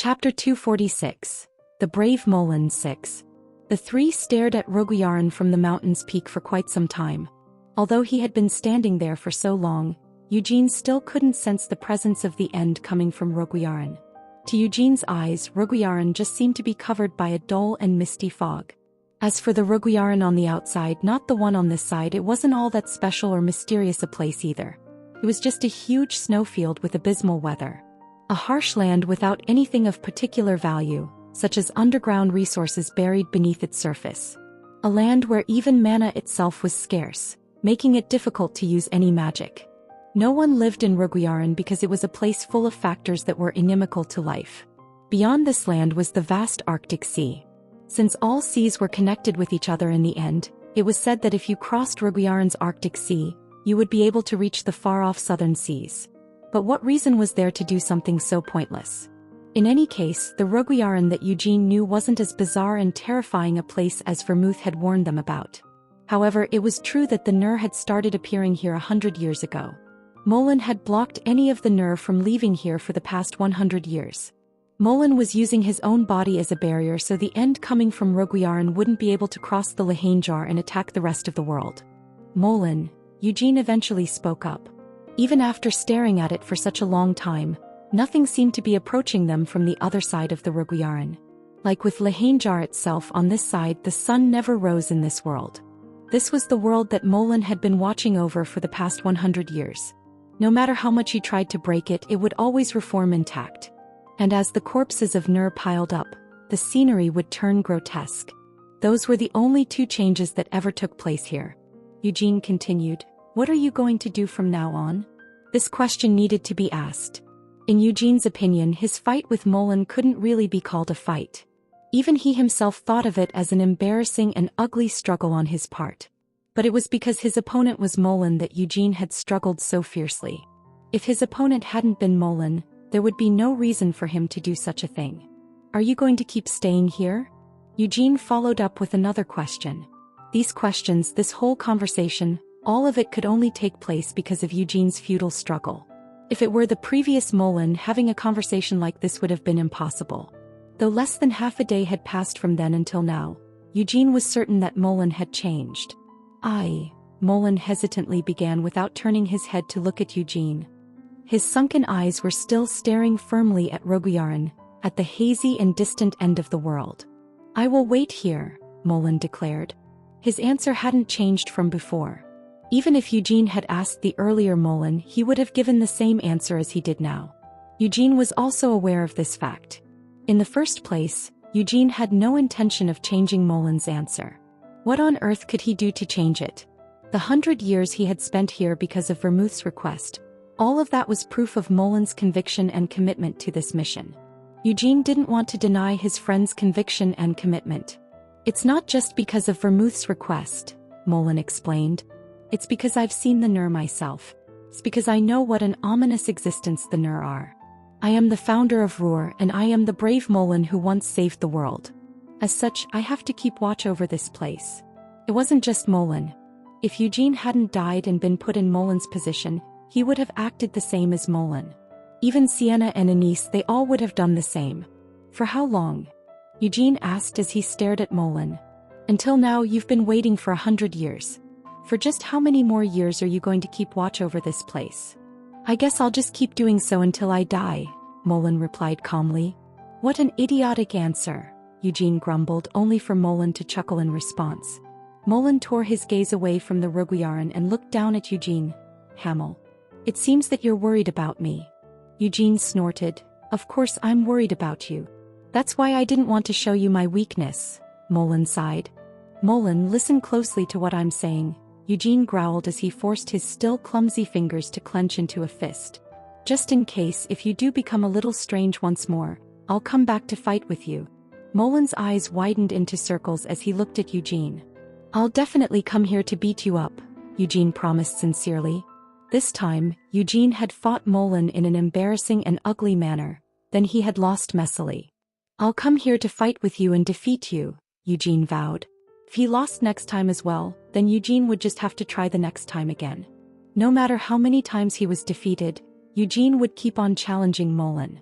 Chapter 246. The Brave Molen 6. The three stared at Roguyaran from the mountain's peak for quite some time. Although he had been standing there for so long, Eugene still couldn't sense the presence of the end coming from Roguyaran. To Eugene's eyes, Roguyaran just seemed to be covered by a dull and misty fog. As for the Roguyaran on the outside, not the one on this side, it wasn't all that special or mysterious a place either. It was just a huge snowfield with abysmal weather. A harsh land without anything of particular value, such as underground resources buried beneath its surface. A land where even mana itself was scarce, making it difficult to use any magic. No one lived in Roguyaran because it was a place full of factors that were inimical to life. Beyond this land was the vast Arctic Sea. Since all seas were connected with each other in the end, it was said that if you crossed Roguyaran's Arctic Sea, you would be able to reach the far-off southern seas. But what reason was there to do something so pointless? In any case, the Roguyaran that Eugene knew wasn't as bizarre and terrifying a place as Vermouth had warned them about. However, it was true that the Nur had started appearing here 100 years ago. Molen had blocked any of the Nur from leaving here for the past 100 years. Molen was using his own body as a barrier so the end coming from Roguyaran wouldn't be able to cross the Lahanjar and attack the rest of the world. Molen, Eugene eventually spoke up. Even after staring at it for such a long time, nothing seemed to be approaching them from the other side of the Roguyaran. Like with Lahanjar itself on this side, the sun never rose in this world. This was the world that Molen had been watching over for the past 100 years. No matter how much he tried to break it, it would always reform intact. And as the corpses of Nur piled up, the scenery would turn grotesque. Those were the only two changes that ever took place here. Eugene continued, "What are you going to do from now on?" This question needed to be asked. In Eugene's opinion, his fight with Molen couldn't really be called a fight. Even he himself thought of it as an embarrassing and ugly struggle on his part. But it was because his opponent was Molen that Eugene had struggled so fiercely. If his opponent hadn't been Molen, there would be no reason for him to do such a thing. "Are you going to keep staying here?" Eugene followed up with another question. These questions, this whole conversation, all of it could only take place because of Eugene's futile struggle. If it were the previous Molen, having a conversation like this would have been impossible. Though less than half a day had passed from then until now, Eugene was certain that Molen had changed. Molen hesitantly began without turning his head to look at Eugene. His sunken eyes were still staring firmly at Roguyaran, at the hazy and distant end of the world. "I will wait here," Molen declared. His answer hadn't changed from before. Even if Eugene had asked the earlier Molen, he would have given the same answer as he did now. Eugene was also aware of this fact. In the first place, Eugene had no intention of changing Molen's answer. What on earth could he do to change it? The 100 years he had spent here because of Vermouth's request, all of that was proof of Molen's conviction and commitment to this mission. Eugene didn't want to deny his friend's conviction and commitment. "It's not just because of Vermouth's request," Molen explained. "It's because I've seen the Nur myself. It's because I know what an ominous existence the Nur are. I am the founder of Ruhr, and I am the brave Molen who once saved the world. As such, I have to keep watch over this place." It wasn't just Molen. If Eugene hadn't died and been put in Molen's position, he would have acted the same as Molen. Even Sienna and Anise, they all would have done the same. "For how long?" Eugene asked as he stared at Molen. "Until now, you've been waiting for 100 years. For just how many more years are you going to keep watch over this place?" "I guess I'll just keep doing so until I die," Molen replied calmly. "What an idiotic answer," Eugene grumbled, only for Molen to chuckle in response. Molen tore his gaze away from the Roguyaran and looked down at Eugene. "Hamel. It seems that you're worried about me." Eugene snorted. "Of course I'm worried about you. That's why I didn't want to show you my weakness," Molen sighed. "Molen, listen closely to what I'm saying," Eugene growled as he forced his still clumsy fingers to clench into a fist. "Just in case, if you do become a little strange once more, I'll come back to fight with you." Molen's eyes widened into circles as he looked at Eugene. "I'll definitely come here to beat you up," Eugene promised sincerely. This time, Eugene had fought Molen in an embarrassing and ugly manner, then he had lost messily. "I'll come here to fight with you and defeat you," Eugene vowed. If he lost next time as well, then Eugene would just have to try the next time again. No matter how many times he was defeated, Eugene would keep on challenging Molen.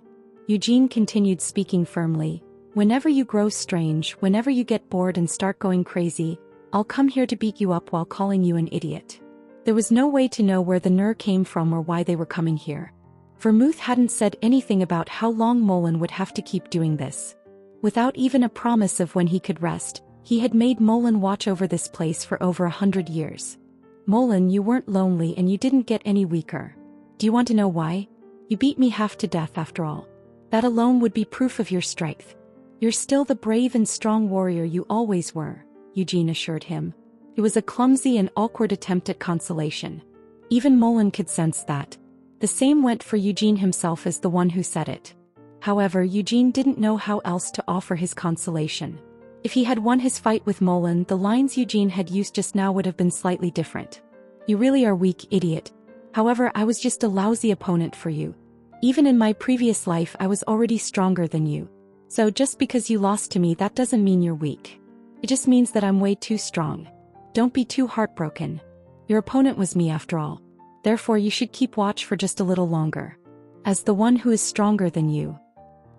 Eugene continued speaking firmly. Whenever you grow strange, whenever you get bored and start going crazy, I'll come here to beat you up while calling you an idiot. There was no way to know where the Nur came from or why they were coming here. Vermouth hadn't said anything about how long Molen would have to keep doing this. Without even a promise of when he could rest, he had made Molen watch over this place for over 100 years. Molen, you weren't lonely and you didn't get any weaker. Do you want to know why? You beat me half to death after all. That alone would be proof of your strength. You're still the brave and strong warrior you always were, Eugene assured him. It was a clumsy and awkward attempt at consolation. Even Molen could sense that. The same went for Eugene himself as the one who said it. However, Eugene didn't know how else to offer his consolation. If he had won his fight with Molen, the lines Eugene had used just now would have been slightly different. You really are weak, idiot. However, I was just a lousy opponent for you. Even in my previous life I was already stronger than you. So just because you lost to me, that doesn't mean you're weak. It just means that I'm way too strong. Don't be too heartbroken. Your opponent was me after all. Therefore you should keep watch for just a little longer. As the one who is stronger than you.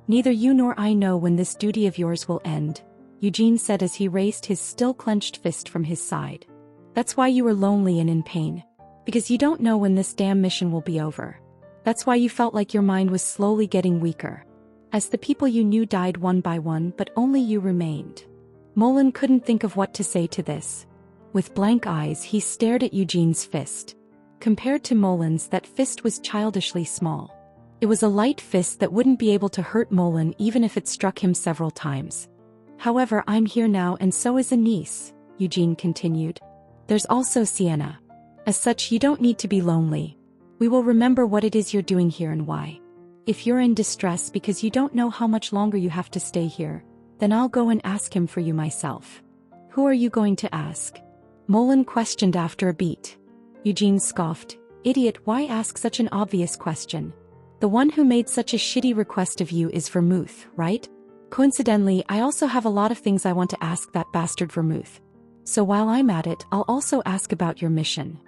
Neither you nor I know when this duty of yours will end, Eugene said as he raised his still clenched fist from his side. That's why you were lonely and in pain. Because you don't know when this damn mission will be over. That's why you felt like your mind was slowly getting weaker. As the people you knew died one by one, but only you remained. Molen couldn't think of what to say to this. With blank eyes he stared at Eugene's fist. Compared to Molen's, that fist was childishly small. It was a light fist that wouldn't be able to hurt Molen even if it struck him several times. However, I'm here now and so is Anise, Eugene continued. There's also Sienna. As such, you don't need to be lonely. We will remember what it is you're doing here and why. If you're in distress because you don't know how much longer you have to stay here, then I'll go and ask him for you myself. Who are you going to ask? Molen questioned after a beat. Eugene scoffed. Idiot, why ask such an obvious question? The one who made such a shitty request of you is Vermouth, right? Coincidentally, I also have a lot of things I want to ask that bastard Vermouth. So while I'm at it, I'll also ask about your mission.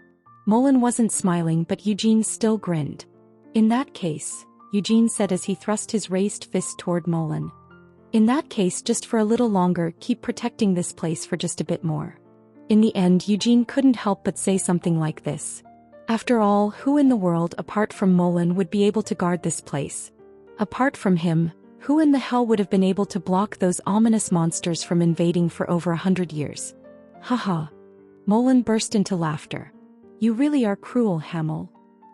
Molen wasn't smiling, but Eugene still grinned. In that case, Eugene said as he thrust his raised fist toward Molen. In that case, just for a little longer, keep protecting this place for just a bit more. In the end, Eugene couldn't help but say something like this. After all, who in the world apart from Molen would be able to guard this place? Apart from him, who in the hell would have been able to block those ominous monsters from invading for over 100 years? Haha. Molen burst into laughter. You really are cruel, Hamel.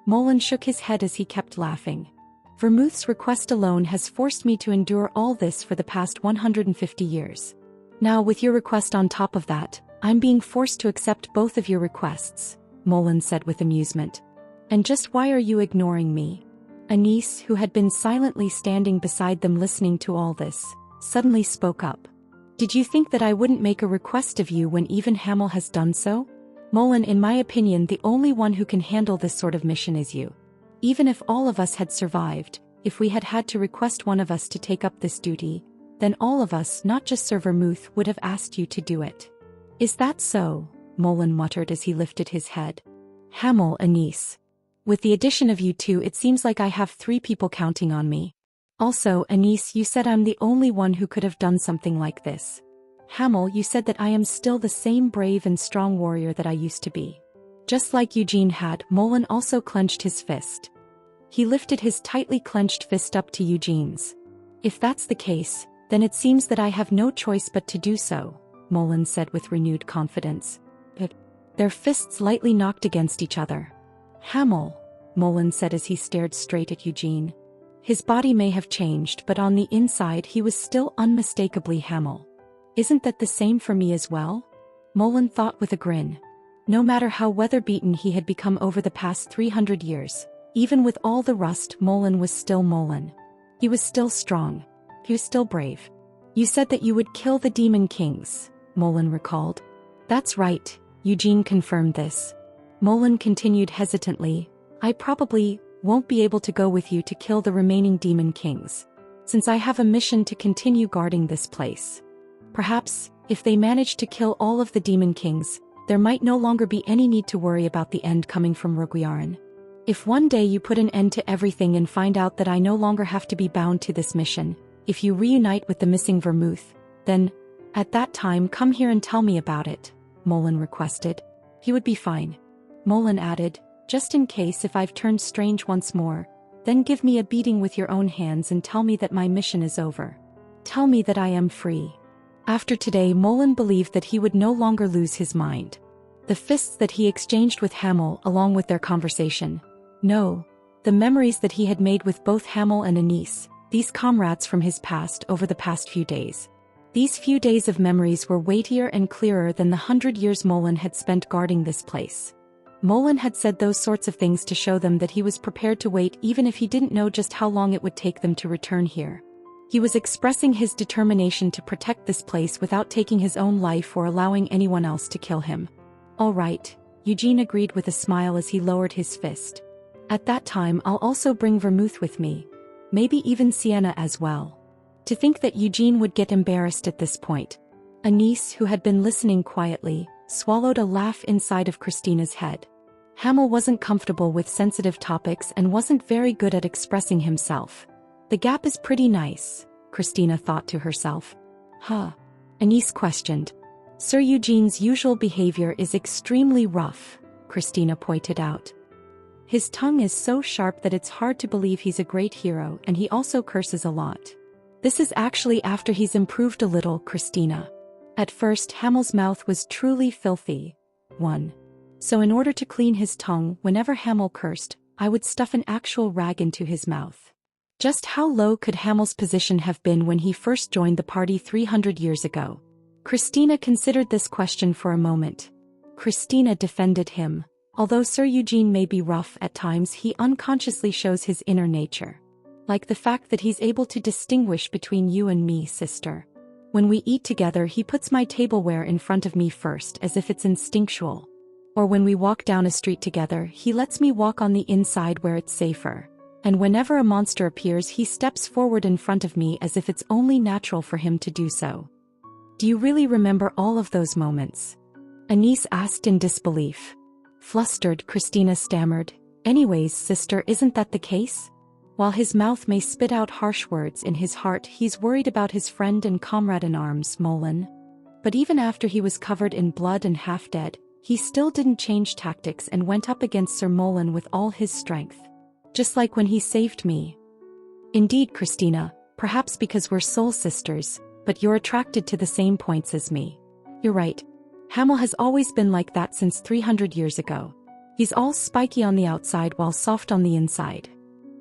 Molen shook his head as he kept laughing. Vermouth's request alone has forced me to endure all this for the past 150 years. Now with your request on top of that, I'm being forced to accept both of your requests, Molen said with amusement. And just why are you ignoring me? Anise, who had been silently standing beside them listening to all this, suddenly spoke up. Did you think that I wouldn't make a request of you when even Hamel has done so? Molen, in my opinion, the only one who can handle this sort of mission is you. Even if all of us had survived, if we had had to request one of us to take up this duty, then all of us, not just Sir Vermouth, would have asked you to do it. Is that so? Molen muttered as he lifted his head. Hamel, Anise. With the addition of you two, it seems like I have 3 people counting on me. Also, Anise, you said I'm the only one who could have done something like this. Hamel, you said that I am still the same brave and strong warrior that I used to be. Just like Eugene had, Molen also clenched his fist. He lifted his tightly clenched fist up to Eugene's. If that's the case, then it seems that I have no choice but to do so, Molen said with renewed confidence. But their fists lightly knocked against each other. Hamel, Molen said as he stared straight at Eugene. His body may have changed, but on the inside he was still unmistakably Hamel. Isn't that the same for me as well? Molen thought with a grin. No matter how weather-beaten he had become over the past 300 years, even with all the rust, Molen was still Molen. He was still strong. He was still brave. You said that you would kill the Demon Kings, Molen recalled. That's right, Eugene confirmed this. Molen continued hesitantly. I probably won't be able to go with you to kill the remaining Demon Kings, since I have a mission to continue guarding this place. Perhaps, if they manage to kill all of the Demon Kings, there might no longer be any need to worry about the end coming from Roguiaran. If one day you put an end to everything and find out that I no longer have to be bound to this mission, if you reunite with the missing vermouth, then, at that time come here and tell me about it, Molan requested. He would be fine. Molan added, just in case if I've turned strange once more, then give me a beating with your own hands and tell me that my mission is over. Tell me that I am free. After today, Molan believed that he would no longer lose his mind. The fists that he exchanged with Hamel along with their conversation. No. The memories that he had made with both Hamel and Anise, these comrades from his past over the past few days. These few days of memories were weightier and clearer than the 100 years Molan had spent guarding this place. Molan had said those sorts of things to show them that he was prepared to wait even if he didn't know just how long it would take them to return here. He was expressing his determination to protect this place without taking his own life or allowing anyone else to kill him. All right, Eugene agreed with a smile as he lowered his fist. At that time I'll also bring vermouth with me. Maybe even Sienna as well. To think that Eugene would get embarrassed at this point. Anise, who had been listening quietly, swallowed a laugh inside of Christina's head. Hamel wasn't comfortable with sensitive topics and wasn't very good at expressing himself. The gap is pretty nice, Christina thought to herself. Huh? Anise questioned. Sir Eugene's usual behavior is extremely rough, Christina pointed out. His tongue is so sharp that it's hard to believe he's a great hero, and he also curses a lot. This is actually after he's improved a little, Christina. At first Hamel's mouth was truly filthy. 1. So in order to clean his tongue whenever Hamel cursed, I would stuff an actual rag into his mouth. Just how low could Hamel's position have been when he first joined the party 300 years ago? Christina considered this question for a moment. Christina defended him. Although Sir Eugene may be rough at times, he unconsciously shows his inner nature. Like the fact that he's able to distinguish between you and me, sister. When we eat together, he puts my tableware in front of me first as if it's instinctual. Or when we walk down a street together, he lets me walk on the inside where it's safer. And whenever a monster appears, he steps forward in front of me as if it's only natural for him to do so. Do you really remember all of those moments? Anise asked in disbelief. Flustered, Christina stammered, anyways, sister, isn't that the case? While his mouth may spit out harsh words, in his heart he's worried about his friend and comrade-in-arms, Molan. But even after he was covered in blood and half-dead, he still didn't change tactics and went up against Sir Molan with all his strength. Just like when he saved me. Indeed, Christina, perhaps because we're soul sisters, but you're attracted to the same points as me. You're right. Hamel has always been like that since 300 years ago. He's all spiky on the outside while soft on the inside.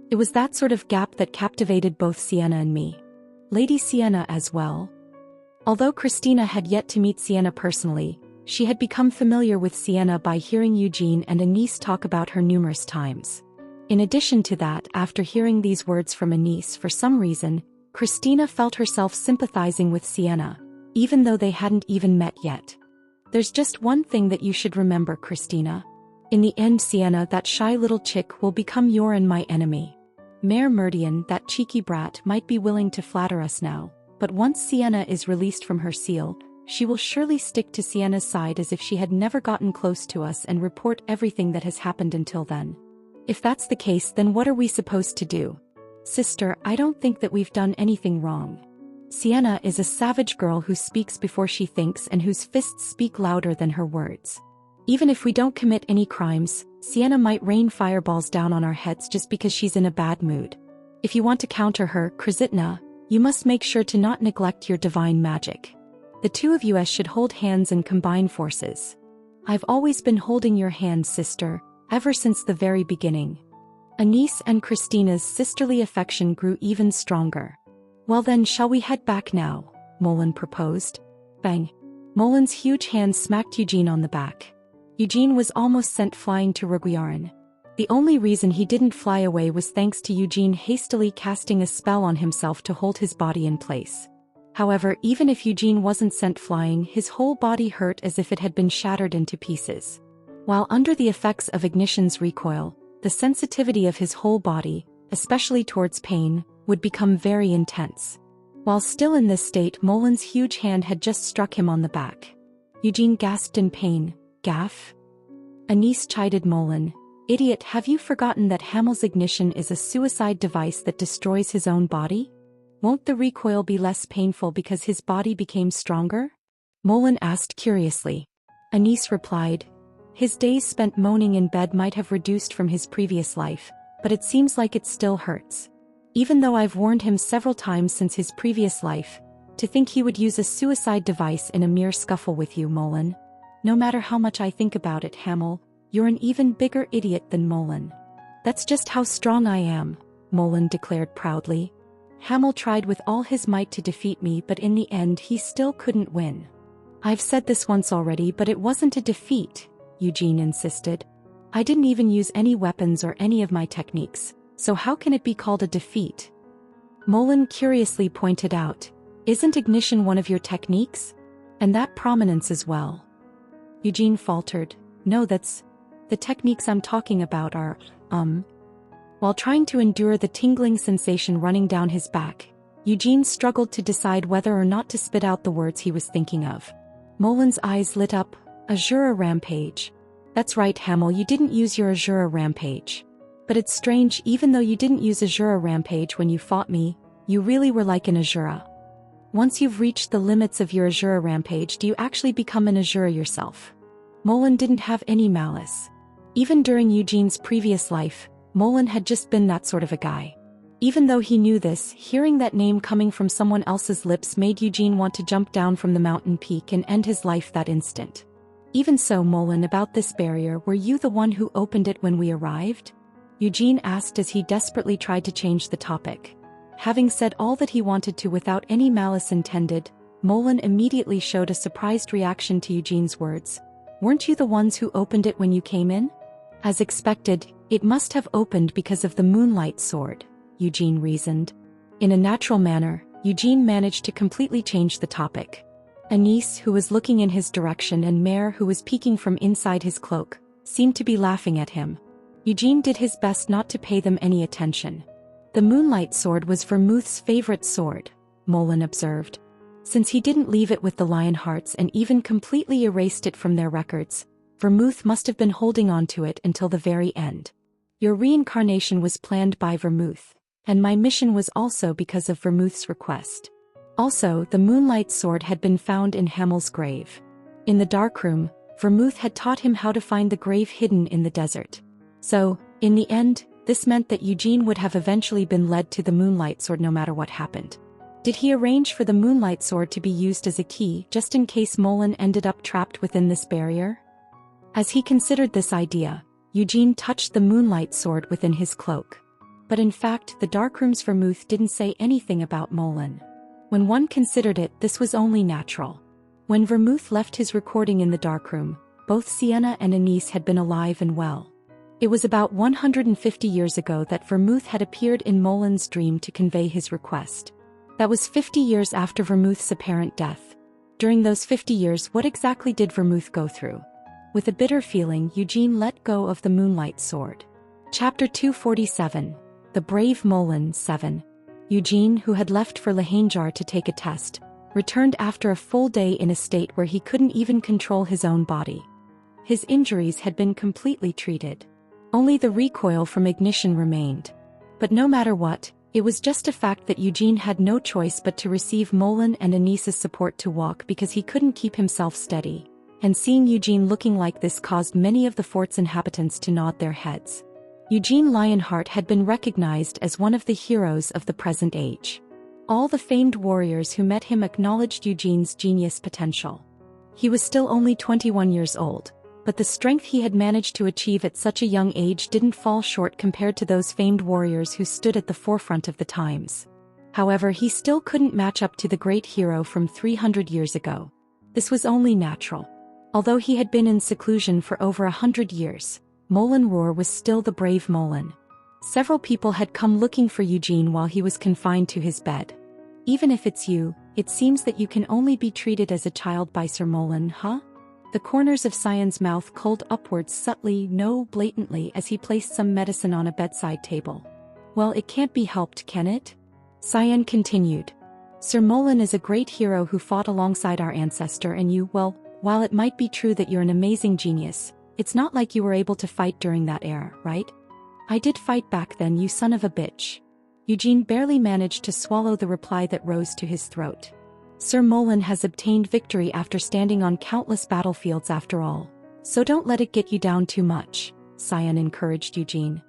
It was that sort of gap that captivated both Sienna and me. Lady Sienna as well. Although Christina had yet to meet Sienna personally, she had become familiar with Sienna by hearing Eugene and Anise talk about her numerous times. In addition to that, after hearing these words from Anise, for some reason, Christina felt herself sympathizing with Sienna, even though they hadn't even met yet. There's just one thing that you should remember, Christina. In the end, Sienna, that shy little chick, will become your and my enemy. Mare Meridian, that cheeky brat, might be willing to flatter us now, but once Sienna is released from her seal, she will surely stick to Sienna's side as if she had never gotten close to us and report everything that has happened until then. If that's the case, then what are we supposed to do? Sister, I don't think that we've done anything wrong. Sienna is a savage girl who speaks before she thinks and whose fists speak louder than her words. Even if we don't commit any crimes, Sienna might rain fireballs down on our heads just because she's in a bad mood. If you want to counter her, Krizitna, you must make sure to not neglect your divine magic. The two of you should hold hands and combine forces. I've always been holding your hand, sister, ever since the very beginning. Anise and Christina's sisterly affection grew even stronger. Well then, shall we head back now? Molan proposed. Bang! Molan's huge hand smacked Eugene on the back. Eugene was almost sent flying to Roguiaran. The only reason he didn't fly away was thanks to Eugene hastily casting a spell on himself to hold his body in place. However, even if Eugene wasn't sent flying, his whole body hurt as if it had been shattered into pieces. While under the effects of Ignition's recoil, the sensitivity of his whole body, especially towards pain, would become very intense. While still in this state, Molan's huge hand had just struck him on the back. Eugene gasped in pain. Gaff? Anise chided Molan. Idiot, have you forgotten that Hamel's ignition is a suicide device that destroys his own body? Won't the recoil be less painful because his body became stronger? Molen asked curiously. Anise replied, his days spent moaning in bed might have reduced from his previous life, but it seems like it still hurts. Even though I've warned him several times since his previous life, to think he would use a suicide device in a mere scuffle with you, Molen. No matter how much I think about it, Hamel, you're an even bigger idiot than Molen. That's just how strong I am, Molen declared proudly. Hamel tried with all his might to defeat me, but in the end he still couldn't win. I've said this once already, but it wasn't a defeat, Eugene insisted. I didn't even use any weapons or any of my techniques, so how can it be called a defeat? Molen curiously pointed out, isn't ignition one of your techniques? And that prominence as well. Eugene faltered, no, that's... the techniques I'm talking about are, While trying to endure the tingling sensation running down his back, Eugene struggled to decide whether or not to spit out the words he was thinking of. Molen's eyes lit up. Azura rampage. That's right, Hamel, you didn't use your Azura rampage. But it's strange, even though you didn't use Azura rampage when you fought me, you really were like an Azura. Once you've reached the limits of your Azura rampage, do you actually become an Azura yourself? Molen didn't have any malice. Even during Eugene's previous life, Molen had just been that sort of a guy. Even though he knew this, hearing that name coming from someone else's lips made Eugene want to jump down from the mountain peak and end his life that instant. Even so, Molen, about this barrier, were you the one who opened it when we arrived? Eugene asked as he desperately tried to change the topic. Having said all that he wanted to without any malice intended, Molen immediately showed a surprised reaction to Eugene's words. Weren't you the ones who opened it when you came in? As expected, it must have opened because of the moonlight sword, Eugene reasoned. In a natural manner, Eugene managed to completely change the topic. Anise, who was looking in his direction, and Mare, who was peeking from inside his cloak, seemed to be laughing at him. Eugene did his best not to pay them any attention. The moonlight sword was Vermouth's favorite sword, Molen observed. Since he didn't leave it with the Lionhearts and even completely erased it from their records, Vermouth must have been holding on to it until the very end. Your reincarnation was planned by Vermouth, and my mission was also because of Vermouth's request. Also, the moonlight sword had been found in Hamel's grave. In the darkroom, Vermouth had taught him how to find the grave hidden in the desert. So, in the end, this meant that Eugene would have eventually been led to the moonlight sword no matter what happened. Did he arrange for the moonlight sword to be used as a key just in case Molen ended up trapped within this barrier? As he considered this idea, Eugene touched the moonlight sword within his cloak. But in fact, the darkroom's Vermouth didn't say anything about Molen. When one considered it, this was only natural. When Vermouth left his recording in the darkroom, both Sienna and Anise had been alive and well. It was about 150 years ago that Vermouth had appeared in Molen's dream to convey his request. That was 50 years after Vermouth's apparent death. During those 50 years, what exactly did Vermouth go through? With a bitter feeling, Eugene let go of the moonlight sword. Chapter 247. The Brave Molen 7. Eugene, who had left for Lahanjar to take a test, returned after a full day in a state where he couldn't even control his own body. His injuries had been completely treated. Only the recoil from ignition remained. But no matter what, it was just a fact that Eugene had no choice but to receive Molen and Anise's support to walk because he couldn't keep himself steady. And seeing Eugene looking like this caused many of the fort's inhabitants to nod their heads. Eugene Lionheart had been recognized as one of the heroes of the present age. All the famed warriors who met him acknowledged Eugene's genius potential. He was still only 21 years old, but the strength he had managed to achieve at such a young age didn't fall short compared to those famed warriors who stood at the forefront of the times. However, he still couldn't match up to the great hero from 300 years ago. This was only natural. Although he had been in seclusion for over 100 years, Molen Roar was still the brave Molen. Several people had come looking for Eugene while he was confined to his bed. Even if it's you, it seems that you can only be treated as a child by Sir Molen, huh? The corners of Cyan's mouth curled upwards subtly, no blatantly, as he placed some medicine on a bedside table. Well, it can't be helped, can it? Cyan continued. Sir Molen is a great hero who fought alongside our ancestor, and you, well, while it might be true that you're an amazing genius, It's not like you were able to fight during that era, right? I did fight back then, you son of a bitch. Eugene barely managed to swallow the reply that rose to his throat. Sir Molan has obtained victory after standing on countless battlefields after all. So don't let it get you down too much, Cyan encouraged Eugene.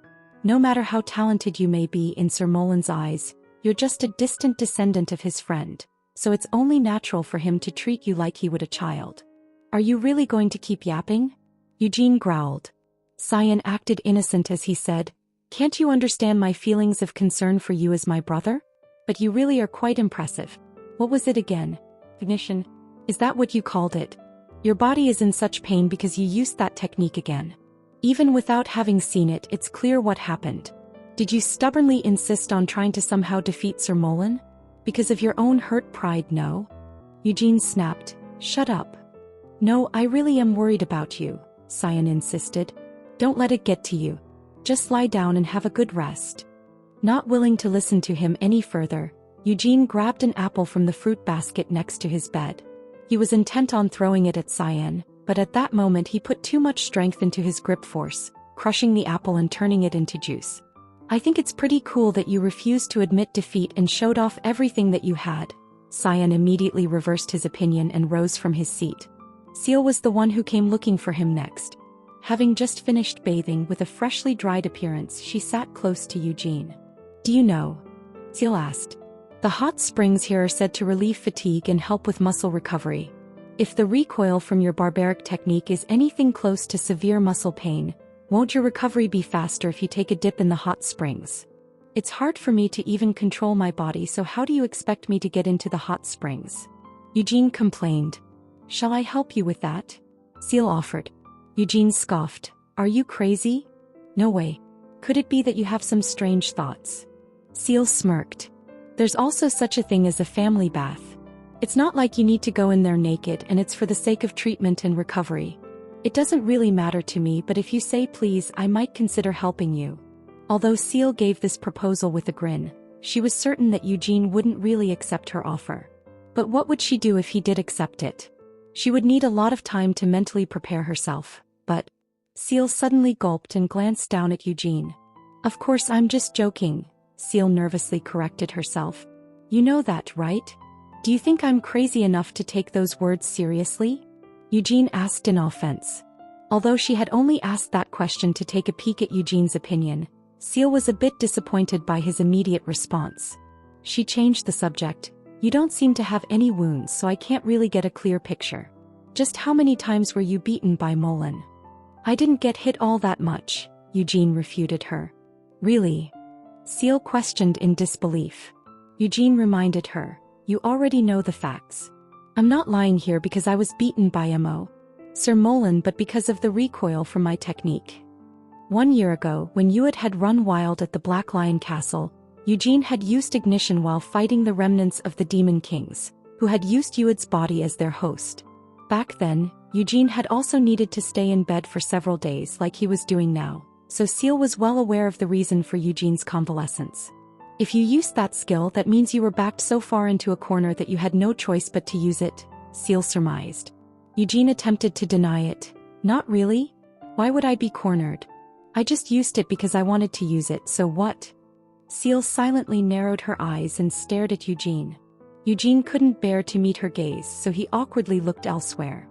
No matter how talented you may be in Sir Molan's eyes, you're just a distant descendant of his friend, so it's only natural for him to treat you like he would a child. Are you really going to keep yapping? Eugene growled. Cyan acted innocent as he said, "Can't you understand my feelings of concern for you as my brother? But you really are quite impressive. What was it again? Ignition? Is that what you called it? Your body is in such pain because you used that technique again. Even without having seen it, it's clear what happened. Did you stubbornly insist on trying to somehow defeat Sir Molan? Because of your own hurt pride, no?" Eugene snapped, "Shut up." "No, I really am worried about you," Cyan insisted. "Don't let it get to you. Just lie down and have a good rest." Not willing to listen to him any further, Eugene grabbed an apple from the fruit basket next to his bed. He was intent on throwing it at Cyan, but at that moment he put too much strength into his grip force, crushing the apple and turning it into juice. "I think it's pretty cool that you refused to admit defeat and showed off everything that you had." Cyan immediately reversed his opinion and rose from his seat. Seal was the one who came looking for him next. Having just finished bathing with a freshly dried appearance, she sat close to Eugene. "Do you know?" Seal asked. "The hot springs here are said to relieve fatigue and help with muscle recovery. If the recoil from your barbaric technique is anything close to severe muscle pain, won't your recovery be faster if you take a dip in the hot springs? It's hard for me to even control my body, so how do you expect me to get into the hot springs?" Eugene complained. "Shall I help you with that?" Seal offered. Eugene scoffed. "Are you crazy? No way. Could it be that you have some strange thoughts?" Seal smirked. "There's also such a thing as a family bath. It's not like you need to go in there naked, and it's for the sake of treatment and recovery. It doesn't really matter to me, but if you say please, I might consider helping you." Although Seal gave this proposal with a grin, she was certain that Eugene wouldn't really accept her offer. But what would she do if he did accept it? She would need a lot of time to mentally prepare herself, but... Seal suddenly gulped and glanced down at Eugene. "Of course, I'm just joking," Seal nervously corrected herself. "You know that, right? Do you think I'm crazy enough to take those words seriously?" Eugene asked in offense. Although she had only asked that question to take a peek at Eugene's opinion, Seal was a bit disappointed by his immediate response. She changed the subject. "You don't seem to have any wounds, so I can't really get a clear picture. Just how many times were you beaten by Molan?" "I didn't get hit all that much," Eugene refuted her. "Really?" Seal questioned in disbelief. Eugene reminded her, "You already know the facts. I'm not lying here because I was beaten by Sir Molan, but because of the recoil from my technique. 1 year ago, when Yuad had run wild at the Black Lion Castle, Eugene had used ignition while fighting the remnants of the Demon Kings, who had used Yuad's body as their host. Back then, Eugene had also needed to stay in bed for several days like he was doing now, so Seal was well aware of the reason for Eugene's convalescence. If you used that skill, that means you were backed so far into a corner that you had no choice but to use it, Seal surmised. Eugene attempted to deny it. "Not really. Why would I be cornered? I just used it because I wanted to use it, so what?" Seal silently narrowed her eyes and stared at Eugene. Eugene couldn't bear to meet her gaze, so he awkwardly looked elsewhere.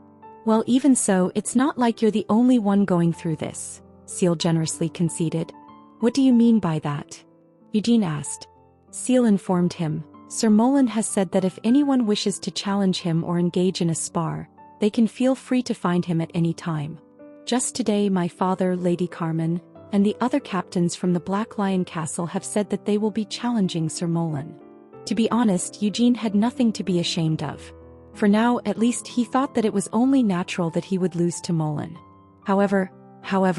"Well, even so, it's not like you're the only one going through this," Seal generously conceded. "What do you mean by that?" Eugene asked. Seal informed him, "Sir Molan has said that if anyone wishes to challenge him or engage in a spar, they can feel free to find him at any time. Just today my father, Lady Carmen, and the other captains from the Black Lion Castle have said that they will be challenging Sir Molan." To be honest, Eugene had nothing to be ashamed of. For now, at least, he thought that it was only natural that he would lose to Molan. However,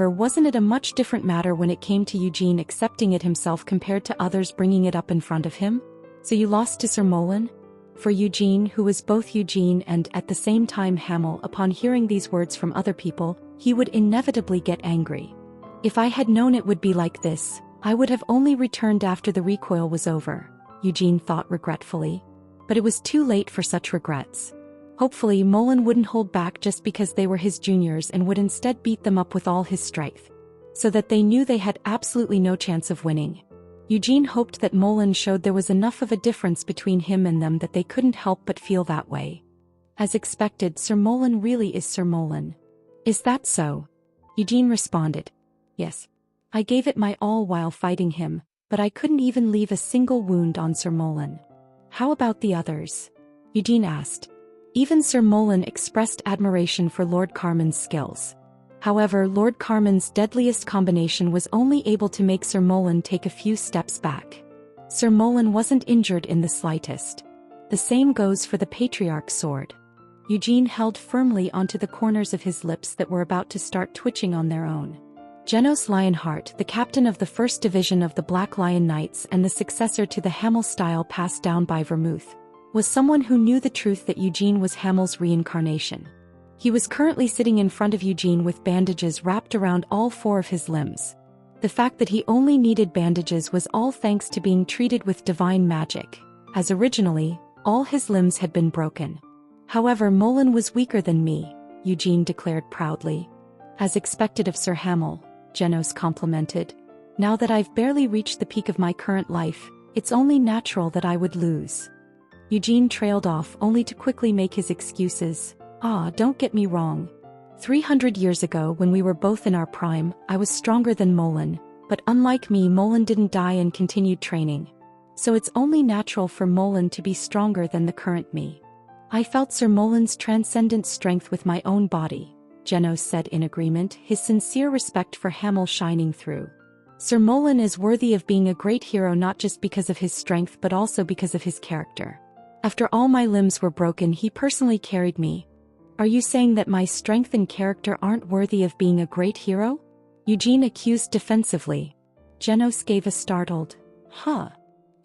wasn't it a much different matter when it came to Eugene accepting it himself compared to others bringing it up in front of him? "So you lost to Sir Molan?" For Eugene, who was both Eugene and at the same time Hamel, upon hearing these words from other people, he would inevitably get angry. "If I had known it would be like this, I would have only returned after the recoil was over," Eugene thought regretfully. But it was too late for such regrets. Hopefully Molen wouldn't hold back just because they were his juniors and would instead beat them up with all his strength, so that they knew they had absolutely no chance of winning. Eugene hoped that Molen showed there was enough of a difference between him and them that they couldn't help but feel that way. As expected, Sir Molen really is Sir Molen. Is that so? Eugene responded. Yes. I gave it my all while fighting him, but I couldn't even leave a single wound on Sir Molen. How about the others? Eugene asked. Even Sir Molen expressed admiration for Lord Carmen's skills. However, Lord Carmen's deadliest combination was only able to make Sir Molen take a few steps back. Sir Molen wasn't injured in the slightest. The same goes for the Patriarch's sword. Eugene held firmly onto the corners of his lips that were about to start twitching on their own. Genos Lionheart, the captain of the 1st Division of the Black Lion Knights and the successor to the Hamel style passed down by Vermouth, was someone who knew the truth that Eugene was Hamel's reincarnation. He was currently sitting in front of Eugene with bandages wrapped around all 4 of his limbs. The fact that he only needed bandages was all thanks to being treated with divine magic, as originally, all his limbs had been broken. However, Molen was weaker than me, Eugene declared proudly. As expected of Sir Hamel, Genos complimented. Now that I've barely reached the peak of my current life, it's only natural that I would lose. Eugene trailed off only to quickly make his excuses. Don't get me wrong. 300 years ago when we were both in our prime, I was stronger than Molen, but unlike me, Molen didn't die and continued training. So it's only natural for Molen to be stronger than the current me. I felt Sir Molen's transcendent strength with my own body, Genos said in agreement, his sincere respect for Hamel shining through. Sir Molen is worthy of being a great hero not just because of his strength but also because of his character. After all my limbs were broken, he personally carried me. Are you saying that my strength and character aren't worthy of being a great hero? Eugene accused defensively. Genos gave a startled,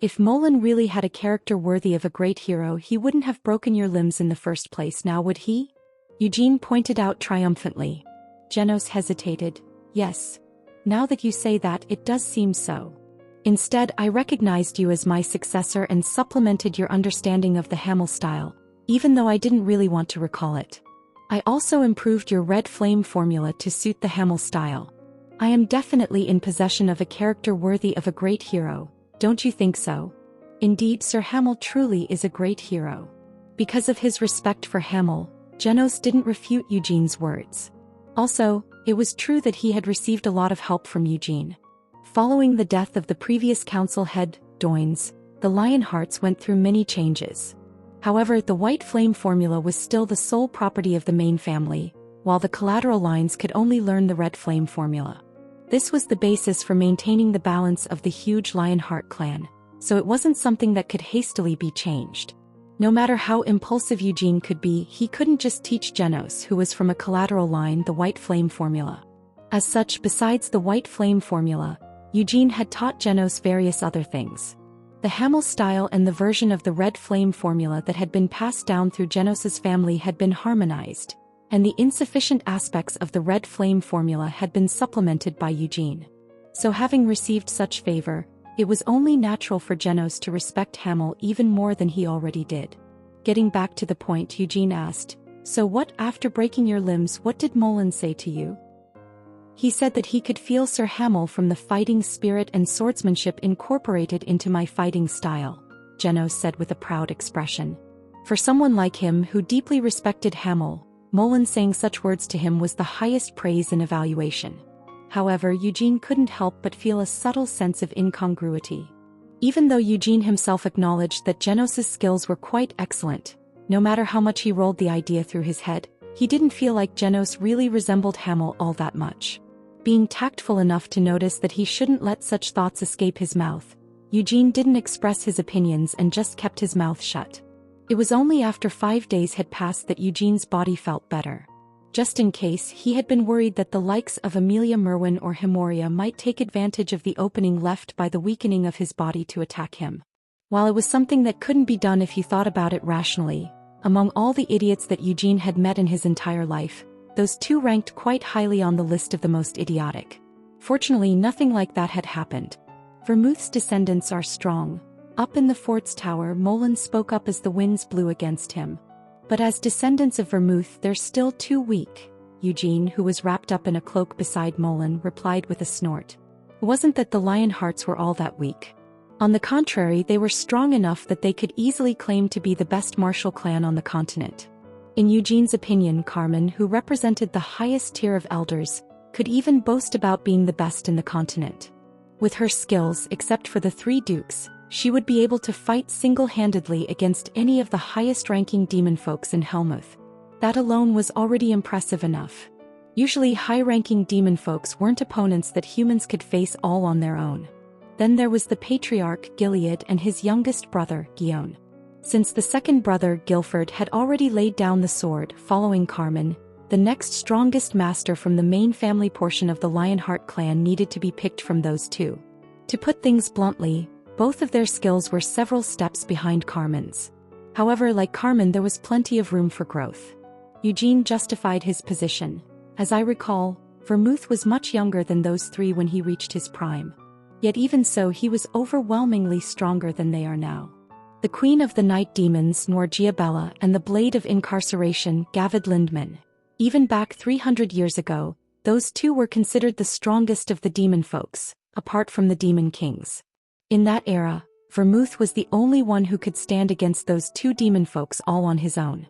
If Molen really had a character worthy of a great hero, he wouldn't have broken your limbs in the first place, now would he? Eugene pointed out triumphantly. Genos hesitated. Yes. Now that you say that, it does seem so. Instead, I recognized you as my successor and supplemented your understanding of the Hamel style, even though I didn't really want to recall it. I also improved your red flame formula to suit the Hamel style. I am definitely in possession of a character worthy of a great hero, don't you think so? Indeed, Sir Hamel truly is a great hero. Because of his respect for Hamel, Genos didn't refute Eugene's words. Also, it was true that he had received a lot of help from Eugene. Following the death of the previous council head, Doins, the Lionhearts went through many changes. However, the white flame formula was still the sole property of the main family, while the collateral lines could only learn the red flame formula. This was the basis for maintaining the balance of the huge Lionheart clan, so it wasn't something that could hastily be changed. No matter how impulsive Eugene could be, he couldn't just teach Genos, who was from a collateral line, the white flame formula. As such, besides the white flame formula, Eugene had taught Genos various other things. The Hamel style and the version of the red flame formula that had been passed down through Genos's family had been harmonized, and the insufficient aspects of the red flame formula had been supplemented by Eugene. So having received such favor, it was only natural for Genos to respect Hamel even more than he already did. Getting back to the point, Eugene asked, So what, after breaking your limbs, what did Molen say to you? He said that he could feel Sir Hamel from the fighting spirit and swordsmanship incorporated into my fighting style, Genos said with a proud expression. For someone like him who deeply respected Hamel, Molen saying such words to him was the highest praise and evaluation. However, Eugene couldn't help but feel a subtle sense of incongruity. Even though Eugene himself acknowledged that Genos's skills were quite excellent, no matter how much he rolled the idea through his head, he didn't feel like Genos really resembled Hamel all that much. Being tactful enough to notice that he shouldn't let such thoughts escape his mouth, Eugene didn't express his opinions and just kept his mouth shut. It was only after 5 days had passed that Eugene's body felt better. Just in case, he had been worried that the likes of Amelia Merwin or Hemoria might take advantage of the opening left by the weakening of his body to attack him. While it was something that couldn't be done if he thought about it rationally, among all the idiots that Eugene had met in his entire life, those two ranked quite highly on the list of the most idiotic. Fortunately, nothing like that had happened. Vermouth's descendants are strong. Up in the fort's tower, Molen spoke up as the winds blew against him. But as descendants of Vermouth they're still too weak, Eugene, who was wrapped up in a cloak beside Molen, replied with a snort. It wasn't that the Lionhearts were all that weak. On the contrary, they were strong enough that they could easily claim to be the best martial clan on the continent. In Eugene's opinion, Carmen, who represented the highest tier of elders, could even boast about being the best in the continent. With her skills, except for the 3 dukes, she would be able to fight single-handedly against any of the highest-ranking demon folks in Helmuth. That alone was already impressive enough. Usually high-ranking demon folks weren't opponents that humans could face all on their own. Then there was the patriarch Gilead and his youngest brother, Guion. Since the second brother, Guilford, had already laid down the sword following Carmen, the next strongest master from the main family portion of the Lionheart clan needed to be picked from those 2. To put things bluntly, both of their skills were several steps behind Carmen's. However, like Carmen, there was plenty of room for growth. Eugene justified his position. As I recall, Vermouth was much younger than those 3 when he reached his prime. Yet even so, he was overwhelmingly stronger than they are now. The Queen of the Night Demons, Norgiabella, and the Blade of Incarceration, Gavid Lindman. Even back 300 years ago, those 2 were considered the strongest of the demon folks, apart from the demon kings. In that era, Vermouth was the only one who could stand against those 2 demon folks all on his own.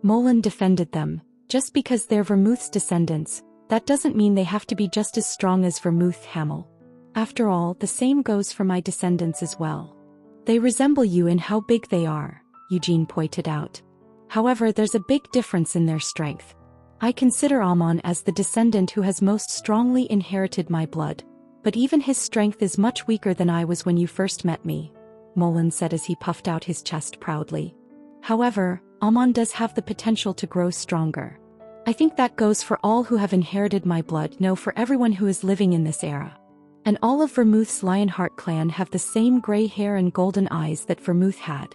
Molen defended them. Just because they're Vermouth's descendants, that doesn't mean they have to be just as strong as Vermouth, Hamel. After all, the same goes for my descendants as well. They resemble you in how big they are, Eugene pointed out. However, there's a big difference in their strength. I consider Amon as the descendant who has most strongly inherited my blood, but even his strength is much weaker than I was when you first met me, Molen said as he puffed out his chest proudly. However, Amon does have the potential to grow stronger. I think that goes for all who have inherited my blood, no, for everyone who is living in this era. And all of Vermouth's Lionheart clan have the same gray hair and golden eyes that Vermouth had.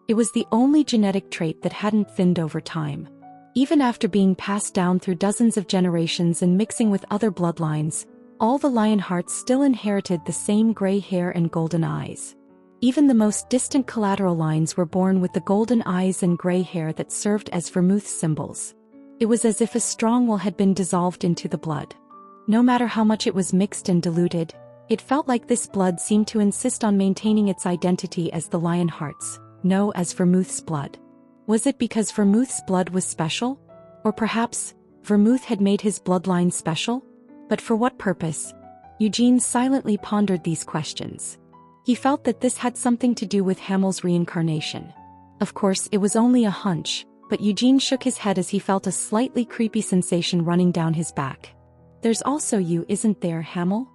It was the only genetic trait that hadn't thinned over time. Even after being passed down through dozens of generations and mixing with other bloodlines, all the Lionhearts still inherited the same gray hair and golden eyes. Even the most distant collateral lines were born with the golden eyes and gray hair that served as Vermouth's symbols. It was as if a strong will had been dissolved into the blood. No matter how much it was mixed and diluted, it felt like this blood seemed to insist on maintaining its identity as the Lionhearts, no, as Vermouth's blood. Was it because Vermouth's blood was special? Or perhaps, Vermouth had made his bloodline special? But for what purpose? Eugene silently pondered these questions. He felt that this had something to do with Hamel's reincarnation. Of course, it was only a hunch, but Eugene shook his head as he felt a slightly creepy sensation running down his back. There's also you, isn't there, Hamel?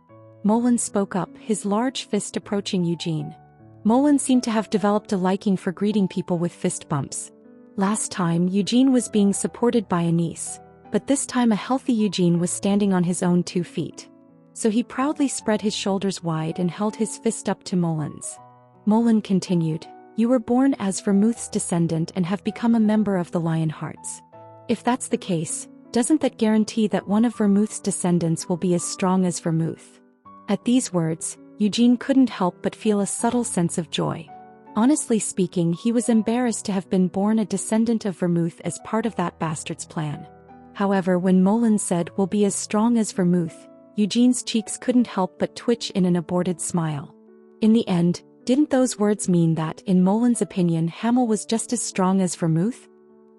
Molen spoke up, his large fist approaching Eugene. Molen seemed to have developed a liking for greeting people with fist bumps. Last time, Eugene was being supported by a niece, but this time a healthy Eugene was standing on his own 2 feet. So he proudly spread his shoulders wide and held his fist up to Molen's. Molen continued, "You were born as Vermouth's descendant and have become a member of the Lionhearts. If that's the case, doesn't that guarantee that one of Vermouth's descendants will be as strong as Vermouth?" At these words, Eugene couldn't help but feel a subtle sense of joy. Honestly speaking, he was embarrassed to have been born a descendant of Vermouth as part of that bastard's plan. However, when Molen said, "will be as strong as Vermouth," Eugene's cheeks couldn't help but twitch in an aborted smile. In the end, didn't those words mean that, in Molen's opinion, Hamel was just as strong as Vermouth?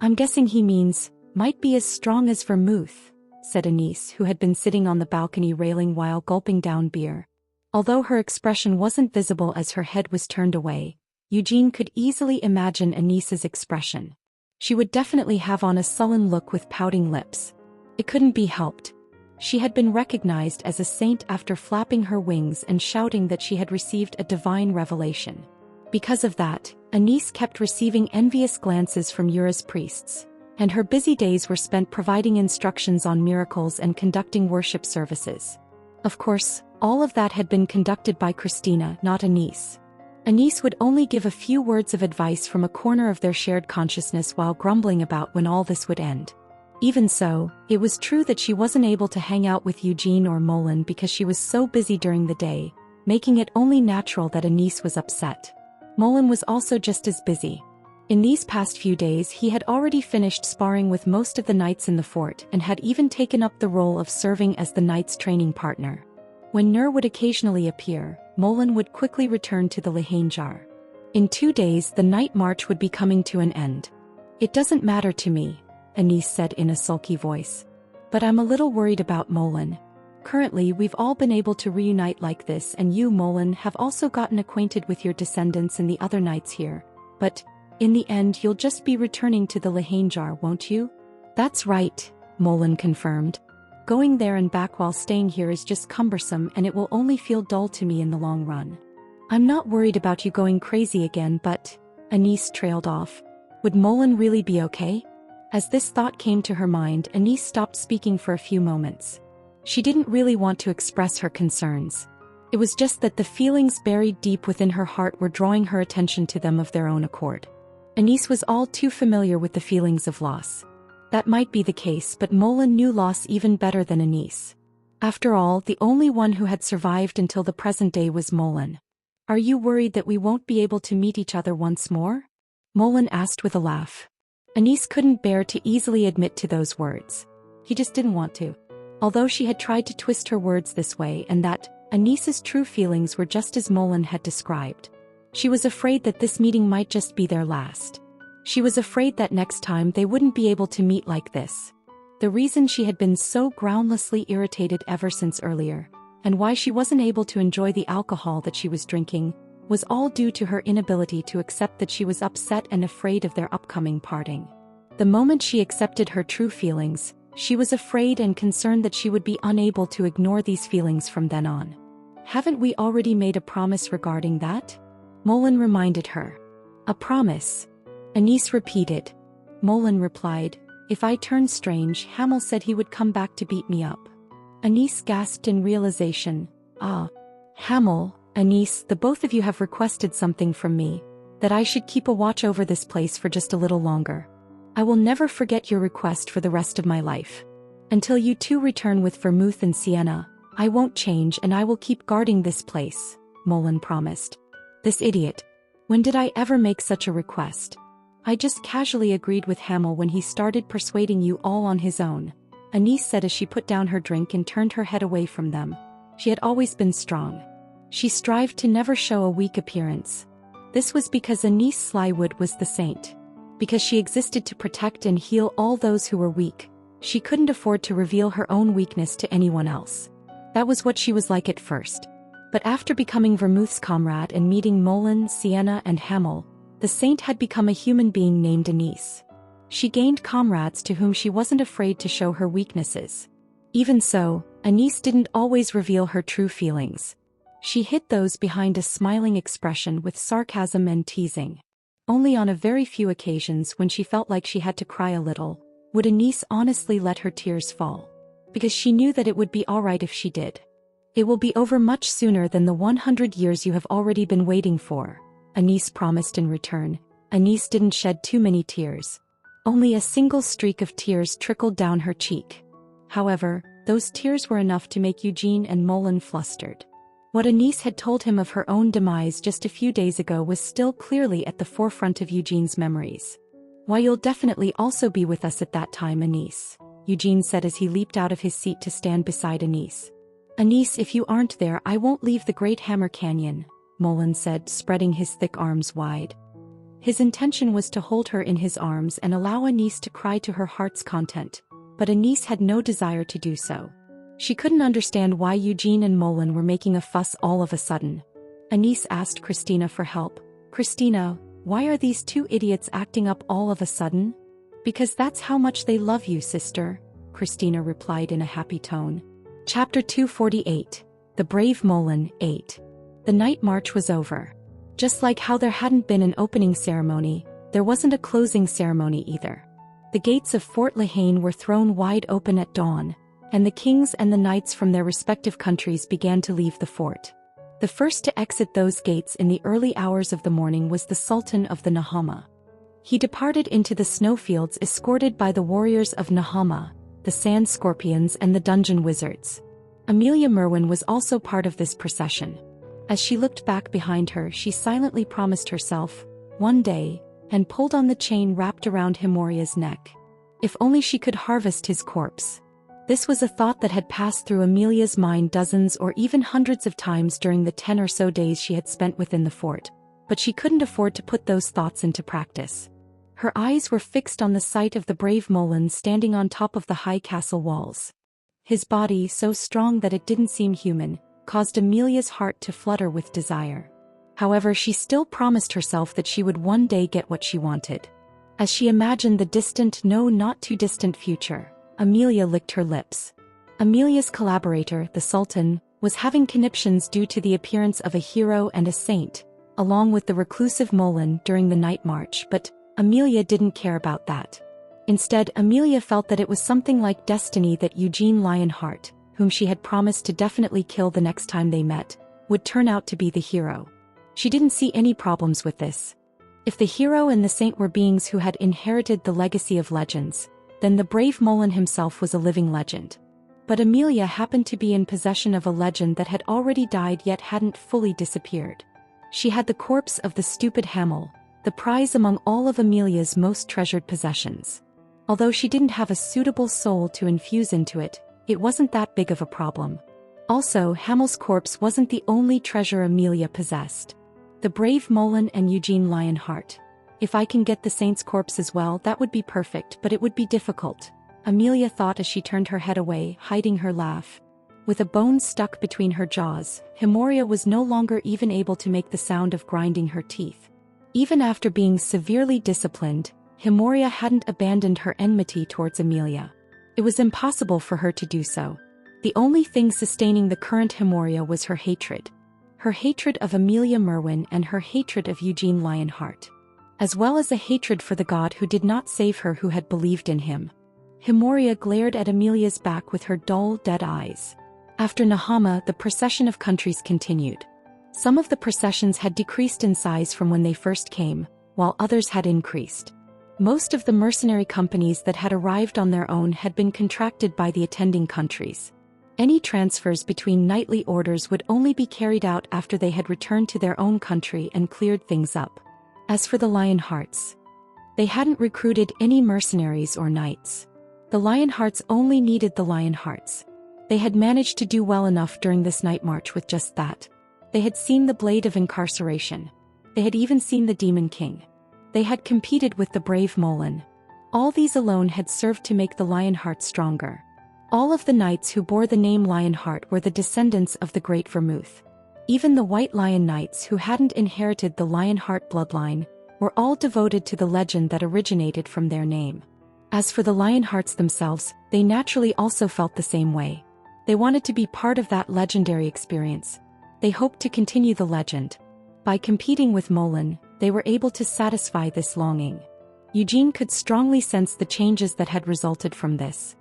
"I'm guessing he means, might be as strong as Vermouth," said Anise, who had been sitting on the balcony railing while gulping down beer. Although her expression wasn't visible as her head was turned away, Eugene could easily imagine Anise's expression. She would definitely have on a sullen look with pouting lips. It couldn't be helped. She had been recognized as a saint after flapping her wings and shouting that she had received a divine revelation. Because of that, Anise kept receiving envious glances from Yura's priests, and her busy days were spent providing instructions on miracles and conducting worship services. Of course, all of that had been conducted by Christina, not Anise. Anise would only give a few words of advice from a corner of their shared consciousness while grumbling about when all this would end. Even so, it was true that she wasn't able to hang out with Eugene or Molen because she was so busy during the day, making it only natural that Anise was upset. Molen was also just as busy. In these past few days he had already finished sparring with most of the knights in the fort and had even taken up the role of serving as the knights' training partner. When Nur would occasionally appear, Molan would quickly return to the Lahanjar. In 2 days the night march would be coming to an end. "It doesn't matter to me," Anis said in a sulky voice. "But I'm a little worried about Molan. Currently we've all been able to reunite like this, and you, Molan, have also gotten acquainted with your descendants and the other knights here. But in the end you'll just be returning to the Lahanjar, won't you?" "That's right," Molan confirmed. "Going there and back while staying here is just cumbersome, and it will only feel dull to me in the long run. I'm not worried about you going crazy again, but..." Anis trailed off. Would Molan really be okay? As this thought came to her mind, Anis stopped speaking for a few moments. She didn't really want to express her concerns. It was just that the feelings buried deep within her heart were drawing her attention to them of their own accord. Anis was all too familiar with the feelings of loss. That might be the case, but Molan knew loss even better than Anis. After all, the only one who had survived until the present day was Molan. "Are you worried that we won't be able to meet each other once more?" Molan asked with a laugh. Anis couldn't bear to easily admit to those words. He just didn't want to. Although she had tried to twist her words this way and that, Anis's true feelings were just as Molan had described. She was afraid that this meeting might just be their last. She was afraid that next time they wouldn't be able to meet like this. The reason she had been so groundlessly irritated ever since earlier, and why she wasn't able to enjoy the alcohol that she was drinking, was all due to her inability to accept that she was upset and afraid of their upcoming parting. The moment she accepted her true feelings, she was afraid and concerned that she would be unable to ignore these feelings from then on. "Haven't we already made a promise regarding that?" Molan reminded her. "A promise?" Anis repeated. Molan replied, "If I turned strange, Hamel said he would come back to beat me up." Anis gasped in realization. "Ah. Hamel, Anis, the both of you have requested something from me, that I should keep a watch over this place for just a little longer. I will never forget your request for the rest of my life. Until you two return with vermouth and sienna, I won't change and I will keep guarding this place," Molan promised. This idiot. When did I ever make such a request? I just casually agreed with Hamel when he started persuading you all on his own, Anis said as she put down her drink and turned her head away from them. She had always been strong. She strived to never show a weak appearance. This was because Anis Slywood was the saint. Because she existed to protect and heal all those who were weak, she couldn't afford to reveal her own weakness to anyone else. That was what she was like at first. But after becoming Vermouth's comrade and meeting Molan, Sienna and Hamel, the saint had become a human being named Anis. She gained comrades to whom she wasn't afraid to show her weaknesses. Even so, Anis didn't always reveal her true feelings. She hid those behind a smiling expression with sarcasm and teasing. Only on a very few occasions when she felt like she had to cry a little, would Anis honestly let her tears fall. Because she knew that it would be alright if she did. "It will be over much sooner than the 100 years you have already been waiting for," Anis promised in return. Anis didn't shed too many tears. Only a single streak of tears trickled down her cheek. However, those tears were enough to make Eugene and Molan flustered. What Anis had told him of her own demise just a few days ago was still clearly at the forefront of Eugene's memories. "Why, you'll definitely also be with us at that time, Anis," Eugene said as he leaped out of his seat to stand beside Anis. "Anis, if you aren't there, I won't leave the Great Hammer Canyon," Molan said, spreading his thick arms wide. His intention was to hold her in his arms and allow Anis to cry to her heart's content, but Anis had no desire to do so. She couldn't understand why Eugene and Molan were making a fuss all of a sudden. Anis asked Christina for help. "Christina, why are these two idiots acting up all of a sudden?" "Because that's how much they love you, sister," Christina replied in a happy tone. Chapter 248. The Brave Molan, 8. The night march was over. Just like how there hadn't been an opening ceremony, there wasn't a closing ceremony either. The gates of Fort Lehane were thrown wide open at dawn, and the kings and the knights from their respective countries began to leave the fort. The first to exit those gates in the early hours of the morning was the Sultan of the Nahama. He departed into the snowfields escorted by the warriors of Nahama, the Sand Scorpions and the Dungeon Wizards. Amelia Merwin was also part of this procession. As she looked back behind her, she silently promised herself, one day, and pulled on the chain wrapped around Himoria's neck. If only she could harvest his corpse. This was a thought that had passed through Amelia's mind dozens or even hundreds of times during the 10 or so days she had spent within the fort, but she couldn't afford to put those thoughts into practice. Her eyes were fixed on the sight of the brave Molen standing on top of the high castle walls. His body, so strong that it didn't seem human, caused Amelia's heart to flutter with desire. However, she still promised herself that she would one day get what she wanted. As she imagined the distant, no, not too distant future, Amelia licked her lips. Amelia's collaborator, the Sultan, was having conniptions due to the appearance of a hero and a saint, along with the reclusive Molen during the night march, but Amelia didn't care about that. Instead, Amelia felt that it was something like destiny that Eugene Lionheart, whom she had promised to definitely kill the next time they met, would turn out to be the hero. She didn't see any problems with this. If the hero and the saint were beings who had inherited the legacy of legends, then the brave Molen himself was a living legend. But Amelia happened to be in possession of a legend that had already died yet hadn't fully disappeared. She had the corpse of the stupid Hamel, the prize among all of Amelia's most treasured possessions. Although she didn't have a suitable soul to infuse into it, it wasn't that big of a problem. Also, Hamel's corpse wasn't the only treasure Amelia possessed. The brave Molen and Eugene Lionheart. If I can get the saint's corpse as well, that would be perfect, but it would be difficult, Amelia thought as she turned her head away, hiding her laugh. With a bone stuck between her jaws, Himoria was no longer even able to make the sound of grinding her teeth. Even after being severely disciplined, Himoria hadn't abandoned her enmity towards Amelia. It was impossible for her to do so. The only thing sustaining the current Himoria was her hatred. Her hatred of Amelia Merwin and her hatred of Eugene Lionheart. As well as a hatred for the god who did not save her, who had believed in him. Himoria glared at Amelia's back with her dull, dead eyes. After Nahama, the procession of countries continued. Some of the processions had decreased in size from when they first came, while others had increased. Most of the mercenary companies that had arrived on their own had been contracted by the attending countries. Any transfers between knightly orders would only be carried out after they had returned to their own country and cleared things up. As for the Lionhearts, they hadn't recruited any mercenaries or knights. The Lionhearts only needed the Lionhearts. They had managed to do well enough during this night march with just that. They had seen the blade of incarceration. They had even seen the Demon King. They had competed with the brave Molen. All these alone had served to make the Lionheart stronger. All of the knights who bore the name Lionheart were the descendants of the Great Vermouth. Even the White Lion Knights who hadn't inherited the Lionheart bloodline were all devoted to the legend that originated from their name. As for the Lionhearts themselves, they naturally also felt the same way. They wanted to be part of that legendary experience. They hoped to continue the legend. By competing with Molen, they were able to satisfy this longing. Eugene could strongly sense the changes that had resulted from this.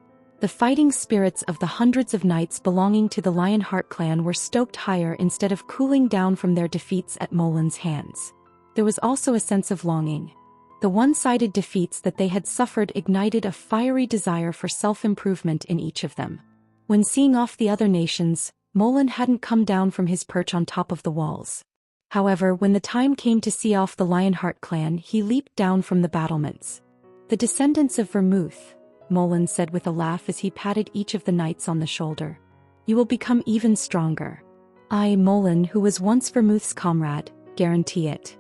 The fighting spirits of the hundreds of knights belonging to the Lionheart clan were stoked higher instead of cooling down from their defeats at Molen's hands. There was also a sense of longing. The one-sided defeats that they had suffered ignited a fiery desire for self-improvement in each of them. When seeing off the other nations, Molen hadn't come down from his perch on top of the walls. However, when the time came to see off the Lionheart clan, he leaped down from the battlements. The descendants of Vermouth, Molen said with a laugh as he patted each of the knights on the shoulder. You will become even stronger. I, Molen, who was once Vermouth's comrade, guarantee it.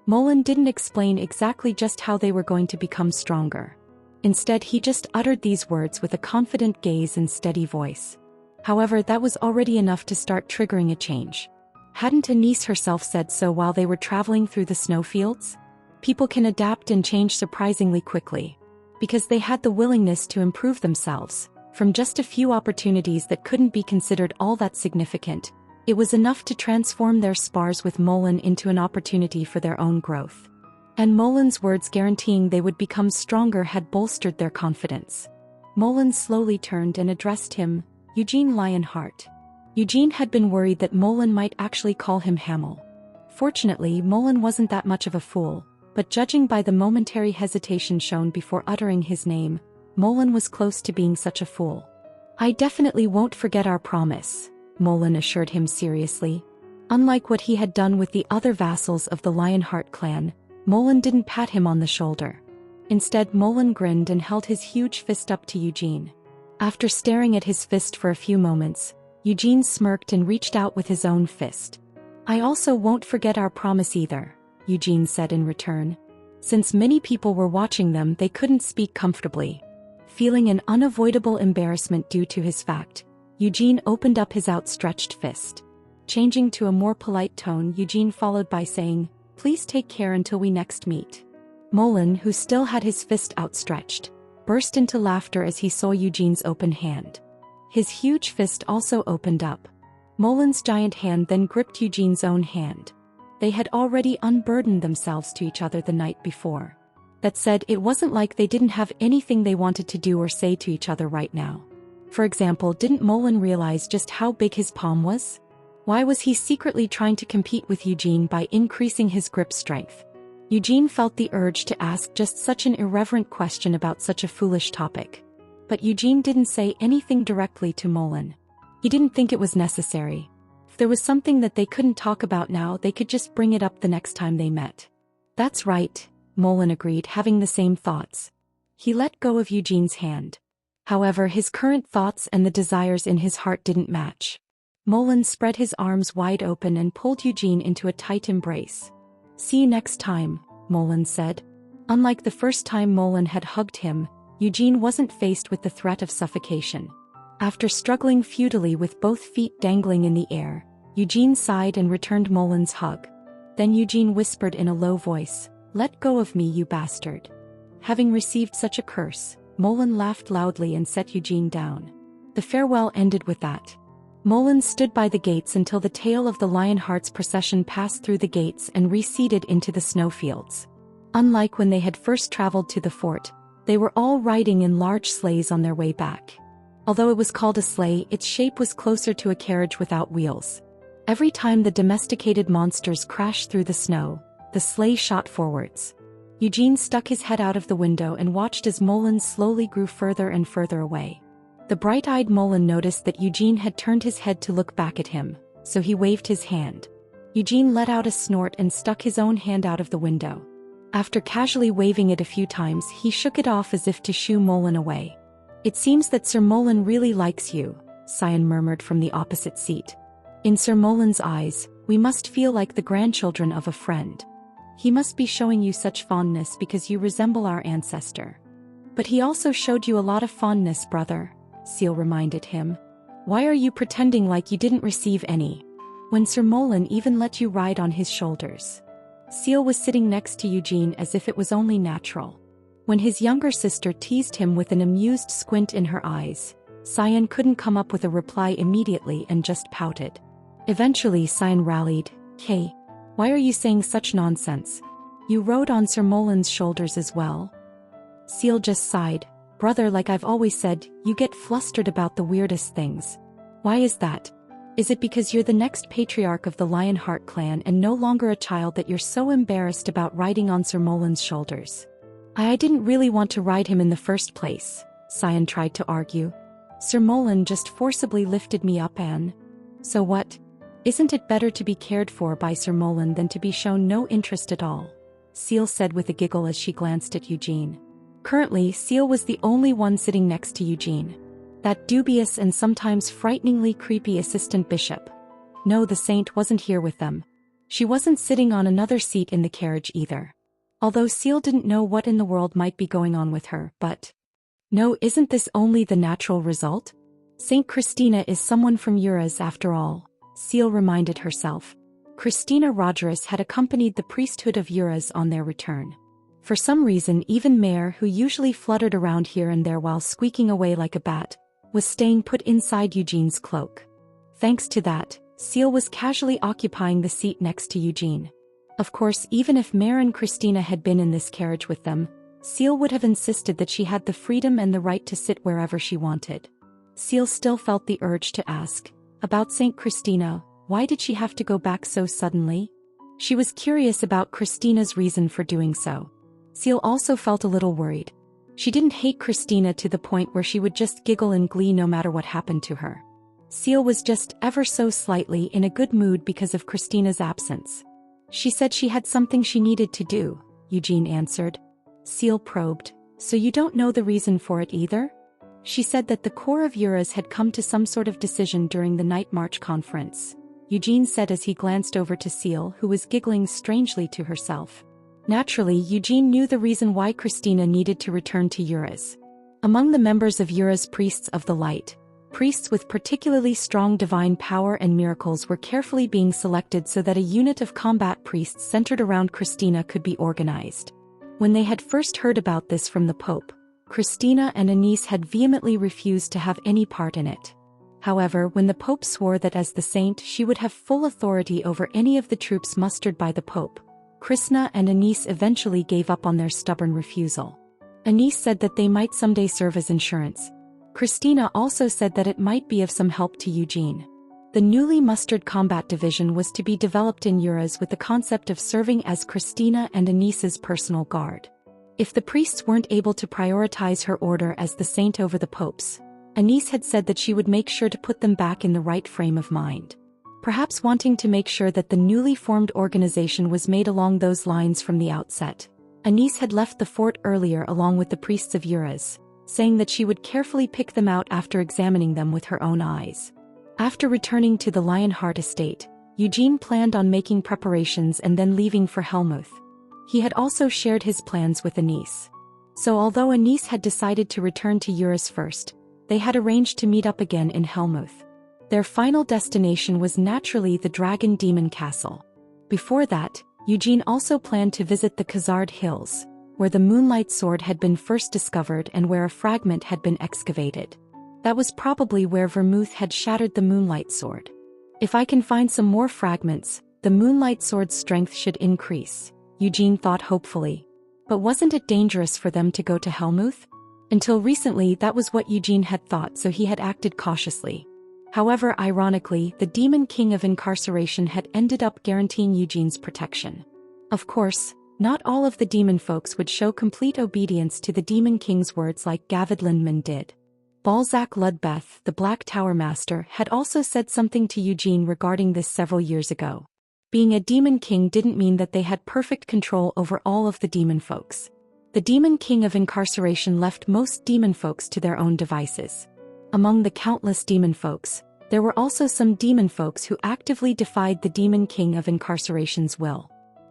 Molen didn't explain exactly just how they were going to become stronger. Instead, he just uttered these words with a confident gaze and steady voice. However, that was already enough to start triggering a change. Hadn't Anise herself said so while they were traveling through the snowfields? People can adapt and change surprisingly quickly. Because they had the willingness to improve themselves, from just a few opportunities that couldn't be considered all that significant, it was enough to transform their spars with Molen into an opportunity for their own growth. And Molen's words guaranteeing they would become stronger had bolstered their confidence. Molen slowly turned and addressed him, Eugene Lionheart. Eugene had been worried that Molen might actually call him Hamel. Fortunately, Molen wasn't that much of a fool. But judging by the momentary hesitation shown before uttering his name, Molen was close to being such a fool. I definitely won't forget our promise, Molen assured him seriously. Unlike what he had done with the other vassals of the Lionheart clan, Molan didn't pat him on the shoulder. Instead, Molan grinned and held his huge fist up to Eugene. After staring at his fist for a few moments, Eugene smirked and reached out with his own fist. "I also won't forget our promise either," Eugene said in return. Since many people were watching them, they couldn't speak comfortably. Feeling an unavoidable embarrassment due to his fact, Eugene opened up his outstretched fist. Changing to a more polite tone, Eugene followed by saying, "Please take care until we next meet." Molan, who still had his fist outstretched, burst into laughter as he saw Eugene's open hand. His huge fist also opened up. Molan's giant hand then gripped Eugene's own hand. They had already unburdened themselves to each other the night before. That said, it wasn't like they didn't have anything they wanted to do or say to each other right now. For example, didn't Molan realize just how big his palm was? Why was he secretly trying to compete with Eugene by increasing his grip strength? Eugene felt the urge to ask just such an irreverent question about such a foolish topic. But Eugene didn't say anything directly to Molan. He didn't think it was necessary. If there was something that they couldn't talk about now, they could just bring it up the next time they met. "That's right," Molan agreed, having the same thoughts. He let go of Eugene's hand. However, his current thoughts and the desires in his heart didn't match. Molan spread his arms wide open and pulled Eugene into a tight embrace. "See you next time," Molan said. Unlike the first time Molan had hugged him, Eugene wasn't faced with the threat of suffocation. After struggling futilely with both feet dangling in the air, Eugene sighed and returned Molan's hug. Then Eugene whispered in a low voice, "Let go of me, you bastard." Having received such a curse, Molan laughed loudly and set Eugene down. The farewell ended with that. Molan stood by the gates until the tail of the Lionheart's procession passed through the gates and receded into the snowfields. Unlike when they had first traveled to the fort, they were all riding in large sleighs on their way back. Although it was called a sleigh, its shape was closer to a carriage without wheels. Every time the domesticated monsters crashed through the snow, the sleigh shot forwards. Eugene stuck his head out of the window and watched as Molan slowly grew further and further away. The bright-eyed Molan noticed that Eugene had turned his head to look back at him, so he waved his hand. Eugene let out a snort and stuck his own hand out of the window. After casually waving it a few times, he shook it off as if to shoo Molan away. "It seems that Sir Molan really likes you," Cyan murmured from the opposite seat. "In Sir Molan's eyes, we must feel like the grandchildren of a friend. He must be showing you such fondness because you resemble our ancestor." "But he also showed you a lot of fondness, brother," Seal reminded him. "Why are you pretending like you didn't receive any, when Sir Molan even let you ride on his shoulders?" Seal was sitting next to Eugene as if it was only natural. When his younger sister teased him with an amused squint in her eyes, Cyan couldn't come up with a reply immediately and just pouted. Eventually Cyan rallied, "Kay, why are you saying such nonsense? You rode on Sir Molan's shoulders as well?" Seal just sighed. "Brother, like I've always said, you get flustered about the weirdest things. Why is that? Is it because you're the next patriarch of the Lionheart clan and no longer a child that you're so embarrassed about riding on Sir Molan's shoulders?" I didn't really want to ride him in the first place," Cyan tried to argue. "Sir Molan just forcibly lifted me up and... So what? Isn't it better to be cared for by Sir Molan than to be shown no interest at all?" Seal said with a giggle as she glanced at Eugene. Currently, Seal was the only one sitting next to Eugene. That dubious and sometimes frighteningly creepy assistant bishop. No, the saint wasn't here with them. She wasn't sitting on another seat in the carriage either. Although Seal didn't know what in the world might be going on with her, but... No, isn't this only the natural result? Saint Christina is someone from Uras after all, Seal reminded herself. Christina Rogerus had accompanied the priesthood of Uras on their return. For some reason, even Mare, who usually fluttered around here and there while squeaking away like a bat, was staying put inside Eugene's cloak. Thanks to that, Seal was casually occupying the seat next to Eugene. Of course, even if Mare and Christina had been in this carriage with them, Seal would have insisted that she had the freedom and the right to sit wherever she wanted. Seal still felt the urge to ask, about Saint Christina, why did she have to go back so suddenly? She was curious about Christina's reason for doing so. Seal also felt a little worried. She didn't hate Christina to the point where she would just giggle in glee no matter what happened to her. Seal was just ever so slightly in a good mood because of Christina's absence. She said she had something she needed to do, Eugene answered. Seal probed. So you don't know the reason for it either? She said that the core of Eurus had come to some sort of decision during the Night March conference. Eugene said as he glanced over to Seal, who was giggling strangely to herself. Naturally, Eugene knew the reason why Christina needed to return to Eurus. Among the members of Eurus' priests of the light, priests with particularly strong divine power and miracles were carefully being selected so that a unit of combat priests centered around Christina could be organized. When they had first heard about this from the Pope, Christina and Anise had vehemently refused to have any part in it. However, when the Pope swore that as the saint she would have full authority over any of the troops mustered by the Pope, Krishna and Anise eventually gave up on their stubborn refusal. Anise said that they might someday serve as insurance. Christina also said that it might be of some help to Eugene. The newly mustered combat division was to be developed in Eurus with the concept of serving as Christina and Anise's personal guard. If the priests weren't able to prioritize her order as the saint over the popes, Anise had said that she would make sure to put them back in the right frame of mind. Perhaps wanting to make sure that the newly formed organization was made along those lines from the outset, Anise had left the fort earlier along with the priests of Eurus, saying that she would carefully pick them out after examining them with her own eyes. After returning to the Lionheart estate, Eugene planned on making preparations and then leaving for Helmuth. He had also shared his plans with Anise. So although Anise had decided to return to Eurus first, they had arranged to meet up again in Helmuth. Their final destination was naturally the Dragon Demon Castle. Before that, Eugene also planned to visit the Khazard Hills, where the Moonlight Sword had been first discovered and where a fragment had been excavated. That was probably where Vermouth had shattered the Moonlight Sword. If I can find some more fragments, the Moonlight Sword's strength should increase, Eugene thought hopefully. But wasn't it dangerous for them to go to Helmuth? Until recently that was what Eugene had thought, so he had acted cautiously. However, ironically, the Demon King of Incarceration had ended up guaranteeing Eugene's protection. Of course, not all of the demon folks would show complete obedience to the Demon King's words like Gavid Lindman did. Balzac Ludbeth, the Black Tower Master, had also said something to Eugene regarding this several years ago. Being a Demon King didn't mean that they had perfect control over all of the demon folks. The Demon King of Incarceration left most demon folks to their own devices. Among the countless demon folks, there were also some demon folks who actively defied the Demon King of Incarceration's will.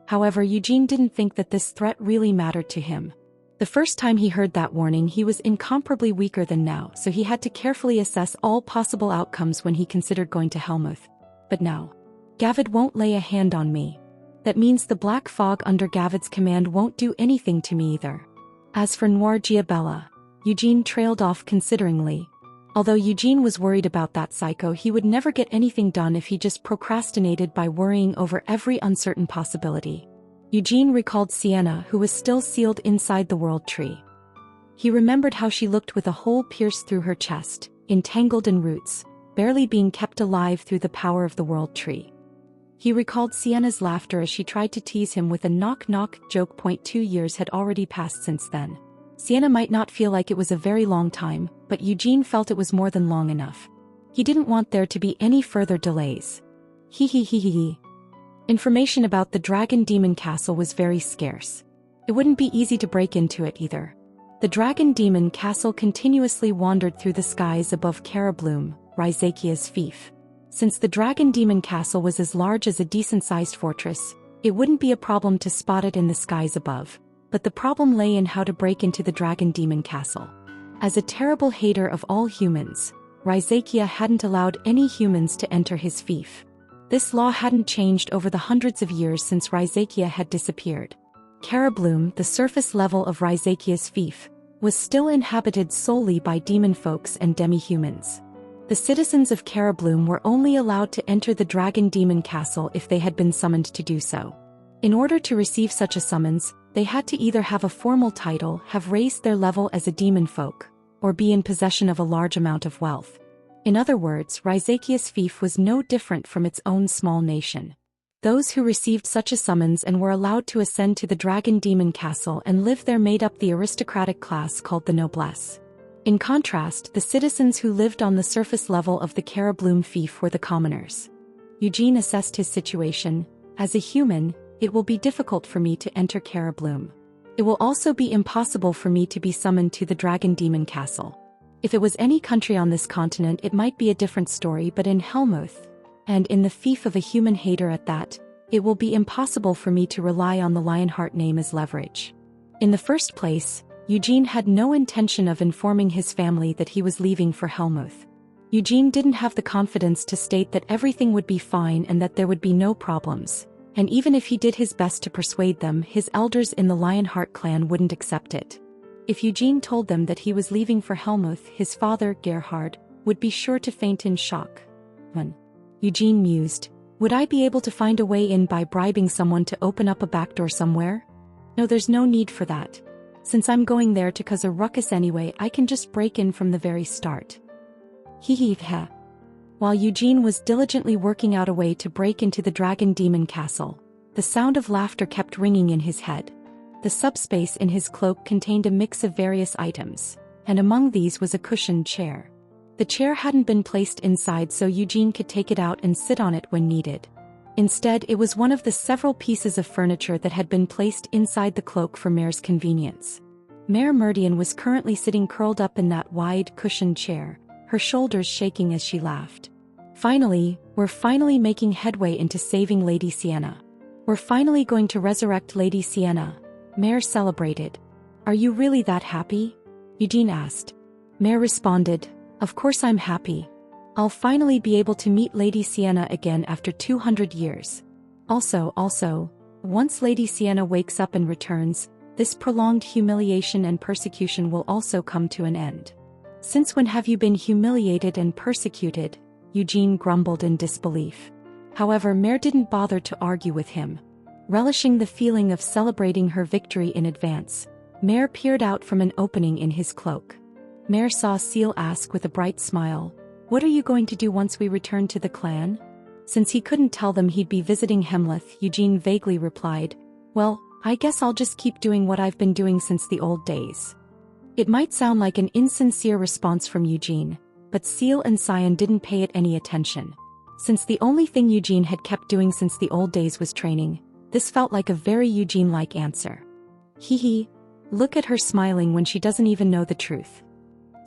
However, Eugene didn't think that this threat really mattered to him. The first time he heard that warning, he was incomparably weaker than now, so he had to carefully assess all possible outcomes when he considered going to Helmuth. But now, Gavid won't lay a hand on me. That means the Black Fog under Gavid's command won't do anything to me either. As for Noir Giabella, Eugene trailed off consideringly. Although Eugene was worried about that psycho, he would never get anything done if he just procrastinated by worrying over every uncertain possibility. Eugene recalled Sienna, who was still sealed inside the World Tree. He remembered how she looked with a hole pierced through her chest, entangled in roots, barely being kept alive through the power of the World Tree. He recalled Sienna's laughter as she tried to tease him with a knock-knock joke. 2 years had already passed since then. Sienna might not feel like it was a very long time, but Eugene felt it was more than long enough. He didn't want there to be any further delays. He. Information about the Dragon Demon Castle was very scarce. It wouldn't be easy to break into it either. The Dragon Demon Castle continuously wandered through the skies above Carabloom, Raizakia's fief. Since the Dragon Demon Castle was as large as a decent-sized fortress, it wouldn't be a problem to spot it in the skies above. But the problem lay in how to break into the Dragon Demon Castle. As a terrible hater of all humans, Raizakia hadn't allowed any humans to enter his fief. This law hadn't changed over the hundreds of years since Raizakia had disappeared. Carabloom, the surface level of Raizakia's fief, was still inhabited solely by demon folks and demi-humans. The citizens of Carabloom were only allowed to enter the Dragon Demon Castle if they had been summoned to do so. In order to receive such a summons, they had to either have a formal title, have raised their level as a demon folk, or be in possession of a large amount of wealth. In other words, Raizakia's fief was no different from its own small nation. Those who received such a summons and were allowed to ascend to the Dragon Demon Castle and live there made up the aristocratic class called the noblesse. In contrast, the citizens who lived on the surface level of the Carabloom fief were the commoners. Eugene assessed his situation. As a human, it will be difficult for me to enter Carabloom. It will also be impossible for me to be summoned to the Dragon Demon Castle. If it was any country on this continent it might be a different story, but in Helmuth, and in the fief of a human hater at that, it will be impossible for me to rely on the Lionheart name as leverage. In the first place, Eugene had no intention of informing his family that he was leaving for Helmuth. Eugene didn't have the confidence to state that everything would be fine and that there would be no problems, and even if he did his best to persuade them, his elders in the Lionheart clan wouldn't accept it. If Eugene told them that he was leaving for Helmuth, his father, Gerhard, would be sure to faint in shock. Eugene mused, would I be able to find a way in by bribing someone to open up a backdoor somewhere? No, there's no need for that. Since I'm going there to cause a ruckus anyway, I can just break in from the very start. Hee. While Eugene was diligently working out a way to break into the Dragon Demon Castle, the sound of laughter kept ringing in his head. The subspace in his cloak contained a mix of various items, and among these was a cushioned chair. The chair hadn't been placed inside so Eugene could take it out and sit on it when needed. Instead, it was one of the several pieces of furniture that had been placed inside the cloak for Mare's convenience. Mare Meridian was currently sitting curled up in that wide, cushioned chair, her shoulders shaking as she laughed. We're finally making headway into saving Lady Sienna. We're finally going to resurrect Lady Sienna, Mare celebrated. Are you really that happy? Eugene asked. Mare responded, of course I'm happy. I'll finally be able to meet Lady Sienna again after 200 years. Also, once Lady Sienna wakes up and returns, this prolonged humiliation and persecution will also come to an end. Since when have you been humiliated and persecuted? Eugene grumbled in disbelief. However, Mare didn't bother to argue with him. Relishing the feeling of celebrating her victory in advance, Mare peered out from an opening in his cloak. Mare saw Seal ask with a bright smile, what are you going to do once we return to the clan? Since he couldn't tell them he'd be visiting Helmuth, Eugene vaguely replied, well, I guess I'll just keep doing what I've been doing since the old days. It might sound like an insincere response from Eugene, but Seal and Cyan didn't pay it any attention. Since the only thing Eugene had kept doing since the old days was training, this felt like a very Eugene-like answer. Hee, look at her smiling when she doesn't even know the truth.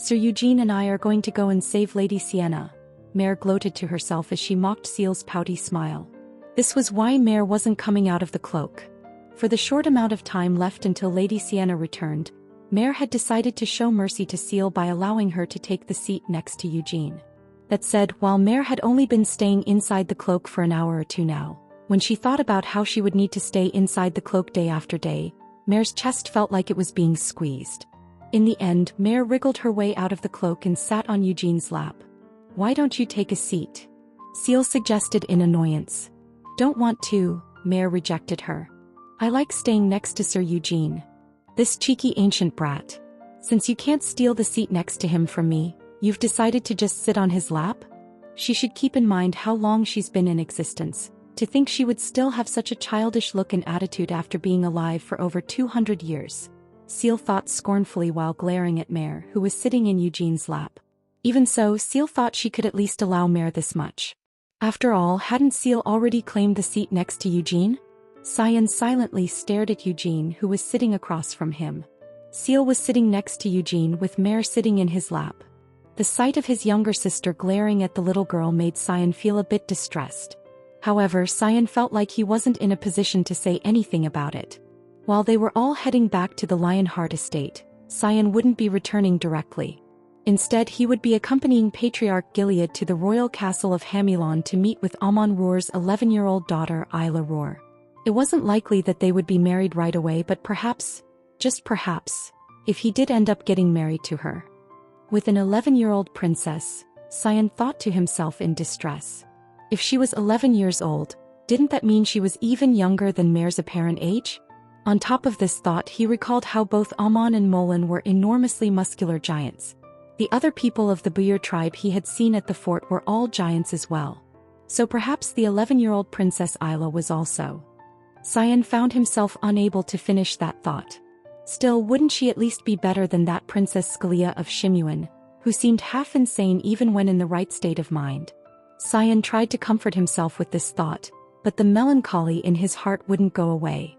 Sir Eugene and I are going to go and save Lady Sienna, Mare gloated to herself as she mocked Seal's pouty smile. This was why Mare wasn't coming out of the cloak. For the short amount of time left until Lady Sienna returned, Mare had decided to show mercy to Seal by allowing her to take the seat next to Eugene. That said, while Mare had only been staying inside the cloak for an hour or two now, when she thought about how she would need to stay inside the cloak day after day, Mare's chest felt like it was being squeezed. In the end, Mare wriggled her way out of the cloak and sat on Eugene's lap. Why don't you take a seat? Seal suggested in annoyance. Don't want to, Mare rejected her. I like staying next to Sir Eugene. This cheeky ancient brat. Since you can't steal the seat next to him from me, you've decided to just sit on his lap? She should keep in mind how long she's been in existence. To think she would still have such a childish look and attitude after being alive for over 200 years. Seal thought scornfully while glaring at Mare, who was sitting in Eugene's lap. Even so, Seal thought she could at least allow Mare this much. After all, hadn't Seal already claimed the seat next to Eugene? Cyan silently stared at Eugene, who was sitting across from him. Seal was sitting next to Eugene with Mare sitting in his lap. The sight of his younger sister glaring at the little girl made Cyan feel a bit distressed. However, Cyan felt like he wasn't in a position to say anything about it. While they were all heading back to the Lionheart estate, Cyan wouldn't be returning directly. Instead, he would be accompanying Patriarch Gilead to the royal castle of Hamilon to meet with Amon Roar's 11-year-old daughter Isla Roar. It wasn't likely that they would be married right away, but perhaps, just perhaps, if he did end up getting married to her. With an 11-year-old princess, Cyan thought to himself in distress. If she was 11 years old, didn't that mean she was even younger than Mare's apparent age? On top of this thought, he recalled how both Amon and Molin were enormously muscular giants. The other people of the Buyur tribe he had seen at the fort were all giants as well. So perhaps the 11-year-old Princess Isla was also. Cyan found himself unable to finish that thought. Still, wouldn't she at least be better than that Princess Scalia of Shimuan, who seemed half insane even when in the right state of mind? Cyan tried to comfort himself with this thought, But the melancholy in his heart wouldn't go away.